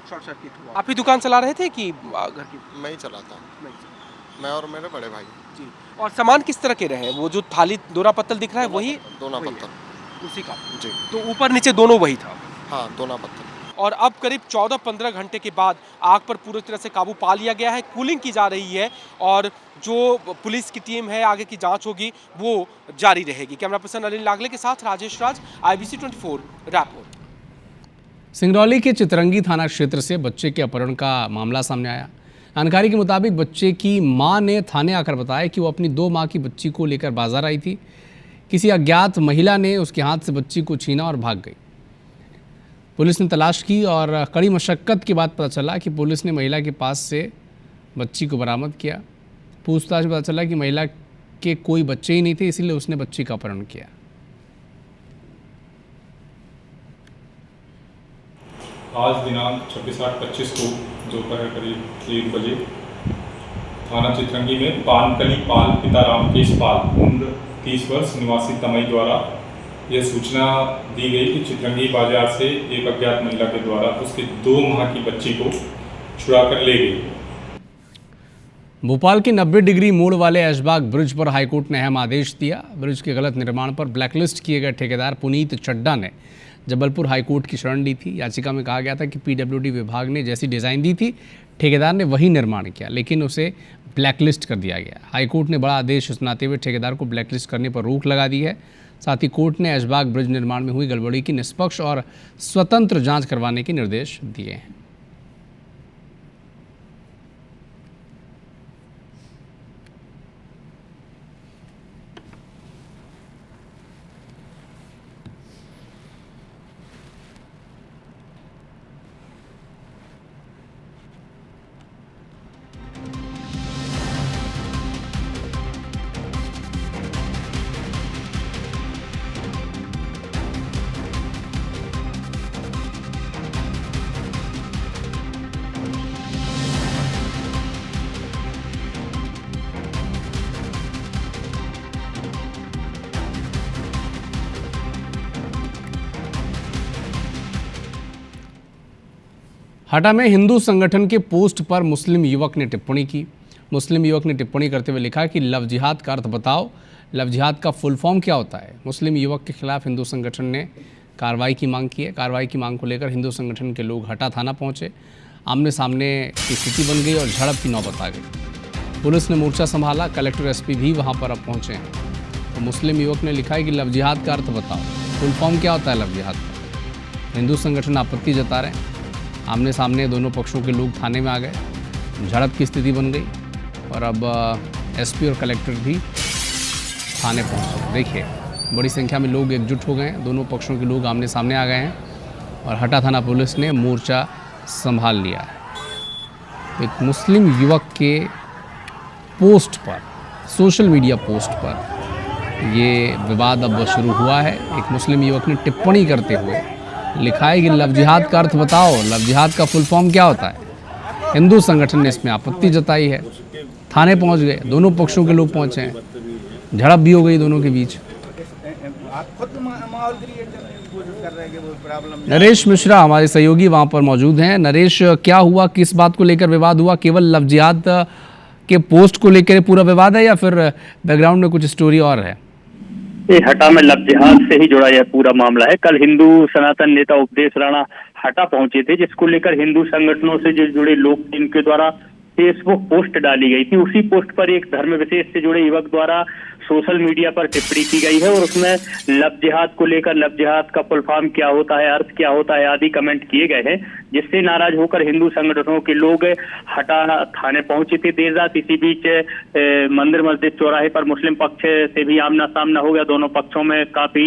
हुआ। आप ही दुकान चला रहे थे कि घर की?
मैं ही चलाता, मैं और मेरे बड़े भाई
जी। और सामान किस तरह के रहे? वो जो थाली दोना पत्तल दिख रहा है वही?
दोना पत्तल
उसी का
जी।
तो ऊपर नीचे दोनों वही था?
हाँ, दोना पत्तल।
और अब करीब 14-15 घंटे के बाद आग पर पूरी तरह से काबू पा लिया गया है। कूलिंग की जा रही है और जो पुलिस की टीम है आगे की जांच होगी वो जारी रहेगी। कैमरा पर्सन अनिल नागले के साथ राजेश राज, IBC 24 रायपुर।
सिंगरौली के चितरंगी थाना क्षेत्र से बच्चे के अपहरण का मामला सामने आया। जानकारी के मुताबिक बच्चे की मां ने थाने आकर बताया कि वो अपनी 2 माह की बच्ची को लेकर बाजार आई थी। किसी अज्ञात महिला ने उसके हाथ से बच्ची को छीना और भाग गई। पुलिस ने तलाश की और कड़ी मशक्कत के बाद पता चला कि पुलिस ने महिला के पास से बच्ची को बरामद किया। पूछताछ में पता चला कि महिला के कोई बच्चे ही नहीं थे, इसीलिए उसने बच्ची का अपहरण किया।
आज दिनांक 26/8/25 को दोपहर करीब 1 बजे थाना चित्रंगी में पानकली पाल पिता रामकेश पाल उम्र 30 वर्ष निवासी तमई द्वारा यह सूचना दी गई कि चित्रंगी बाजार से एक अज्ञात महिला के द्वारा उसके 2 माह की बच्ची को छुड़ा कर ले गई।
भोपाल के 90 डिग्री मोड़ वाले ऐशबाग ब्रिज पर हाईकोर्ट ने अहम आदेश दिया। ब्रिज के गलत निर्माण पर ब्लैकलिस्ट किए गए ठेकेदार पुनीत चड्डा ने जबलपुर हाईकोर्ट की शरण ली थी। याचिका में कहा गया था कि पीडब्ल्यूडी विभाग ने जैसी डिज़ाइन दी थी ठेकेदार ने वही निर्माण किया, लेकिन उसे ब्लैकलिस्ट कर दिया गया। हाईकोर्ट ने बड़ा आदेश सुनाते हुए ठेकेदार को ब्लैकलिस्ट करने पर रोक लगा दी है। साथ ही कोर्ट ने ऐशबाग ब्रिज निर्माण में हुई गड़बड़ी की निष्पक्ष और स्वतंत्र जाँच करवाने के निर्देश दिए हैं। हटा में हिंदू संगठन के पोस्ट पर मुस्लिम युवक ने टिप्पणी की। मुस्लिम युवक ने टिप्पणी करते हुए लिखा कि लव जिहाद का अर्थ बताओ, लव जिहाद का फुल फॉर्म क्या होता है। मुस्लिम युवक के खिलाफ हिंदू संगठन ने कार्रवाई की मांग की है। कार्रवाई की मांग को लेकर हिंदू संगठन के लोग हटा थाना पहुंचे। आमने सामने की स्थिति बन गई और झड़प की नौबत आ गई। पुलिस ने मोर्चा संभाला। कलेक्टर एसपी भी वहां पर अब पहुंचे हैं। तो मुस्लिम युवक ने लिखा है कि लव जिहाद का अर्थ बताओ, फुल फॉर्म क्या होता है लव जिहाद का। हिंदू संगठन आपत्ति जता रहे हैं। आमने सामने दोनों पक्षों के लोग थाने में आ गए, झड़प की स्थिति बन गई और अब एसपी और कलेक्टर भी थाने पहुंचे। देखिए बड़ी संख्या में लोग एकजुट हो गए हैं, दोनों पक्षों के लोग आमने सामने आ गए हैं और हटा थाना पुलिस ने मोर्चा संभाल लिया है। एक मुस्लिम युवक के पोस्ट पर, सोशल मीडिया पोस्ट पर ये विवाद अब शुरू हुआ है। एक मुस्लिम युवक ने टिप्पणी करते हुए लिखा है कि लव जिहाद का अर्थ बताओ, लव जिहाद का फुल फॉर्म क्या होता है। हिंदू संगठन ने इसमें आपत्ति जताई है। थाने पहुंच गए, दोनों पक्षों के लोग पहुंचे हैं, झड़प भी हो गई दोनों के बीच। नरेश मिश्रा हमारे सहयोगी वहां पर मौजूद हैं। नरेश, क्या हुआ, किस बात को लेकर विवाद हुआ? केवल लव जिहाद के पोस्ट को लेकर पूरा विवाद है या फिर बैकग्राउंड में कुछ स्टोरी और है?
हटा में लव जिहाद से ही जुड़ा यह पूरा मामला है। कल हिंदू सनातन नेता उपदेश राणा हटा पहुंचे थे, जिसको लेकर हिंदू संगठनों से जो जुड़े लोग जिनके द्वारा फेसबुक पोस्ट डाली गई थी, उसी पोस्ट पर एक धर्म विशेष से जुड़े युवक द्वारा सोशल मीडिया पर टिप्पणी की गई है और उसमें लव जिहाद को लेकर लव जिहाद का फुल फॉर्म क्या होता है, अर्थ क्या होता है आदि कमेंट किए गए हैं, जिससे नाराज होकर हिंदू संगठनों के लोग हटा थाने पहुंचे थे देर रात। इसी बीच मंदिर मस्जिद चौराहे पर मुस्लिम पक्ष से भी आमना सामना हो गया। दोनों पक्षों में काफी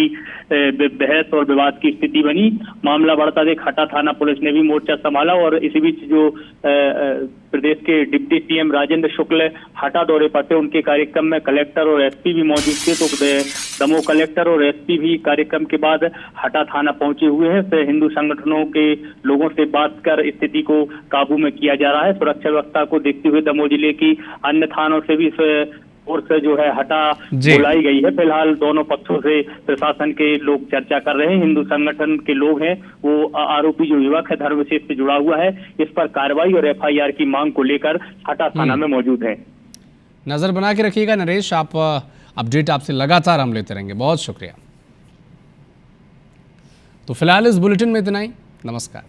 बहस और विवाद की स्थिति बनी। मामला बढ़ता देख हटा थाना पुलिस ने भी मोर्चा संभाला और इसी बीच जो प्रदेश के डिप्टी सीएम राजेंद्र शुक्ल हटा दौरे पर थे, उनके कार्यक्रम में कलेक्टर और एसपी भी मौजूद थे। तो दमोह कलेक्टर और एसपी भी कार्यक्रम के बाद हटा थाना पहुंचे हुए हैं। तो हिंदू संगठनों के लोगों से बात कर स्थिति को काबू में किया जा रहा है। सुरक्षा व्यवस्था को देखते हुए दमोह जिले की अन्य थानों से भी फोर्स जो है हटा बुलाई गई है। फिलहाल दोनों पक्षों से प्रशासन के लोग चर्चा कर रहे हैं। हिंदू संगठन के लोग हैं, वो आरोपी जो युवक है धर्म विशेष से जुड़ा हुआ है, इस पर कार्रवाई और एफआईआर की मांग को लेकर हटा थाना में मौजूद है।
नजर बना के रखिएगा नरेश, आप अपडेट आपसे लगातार हम लेते रहेंगे। बहुत शुक्रिया। तो फिलहाल इस बुलेटिन में इतना ही। नमस्कार।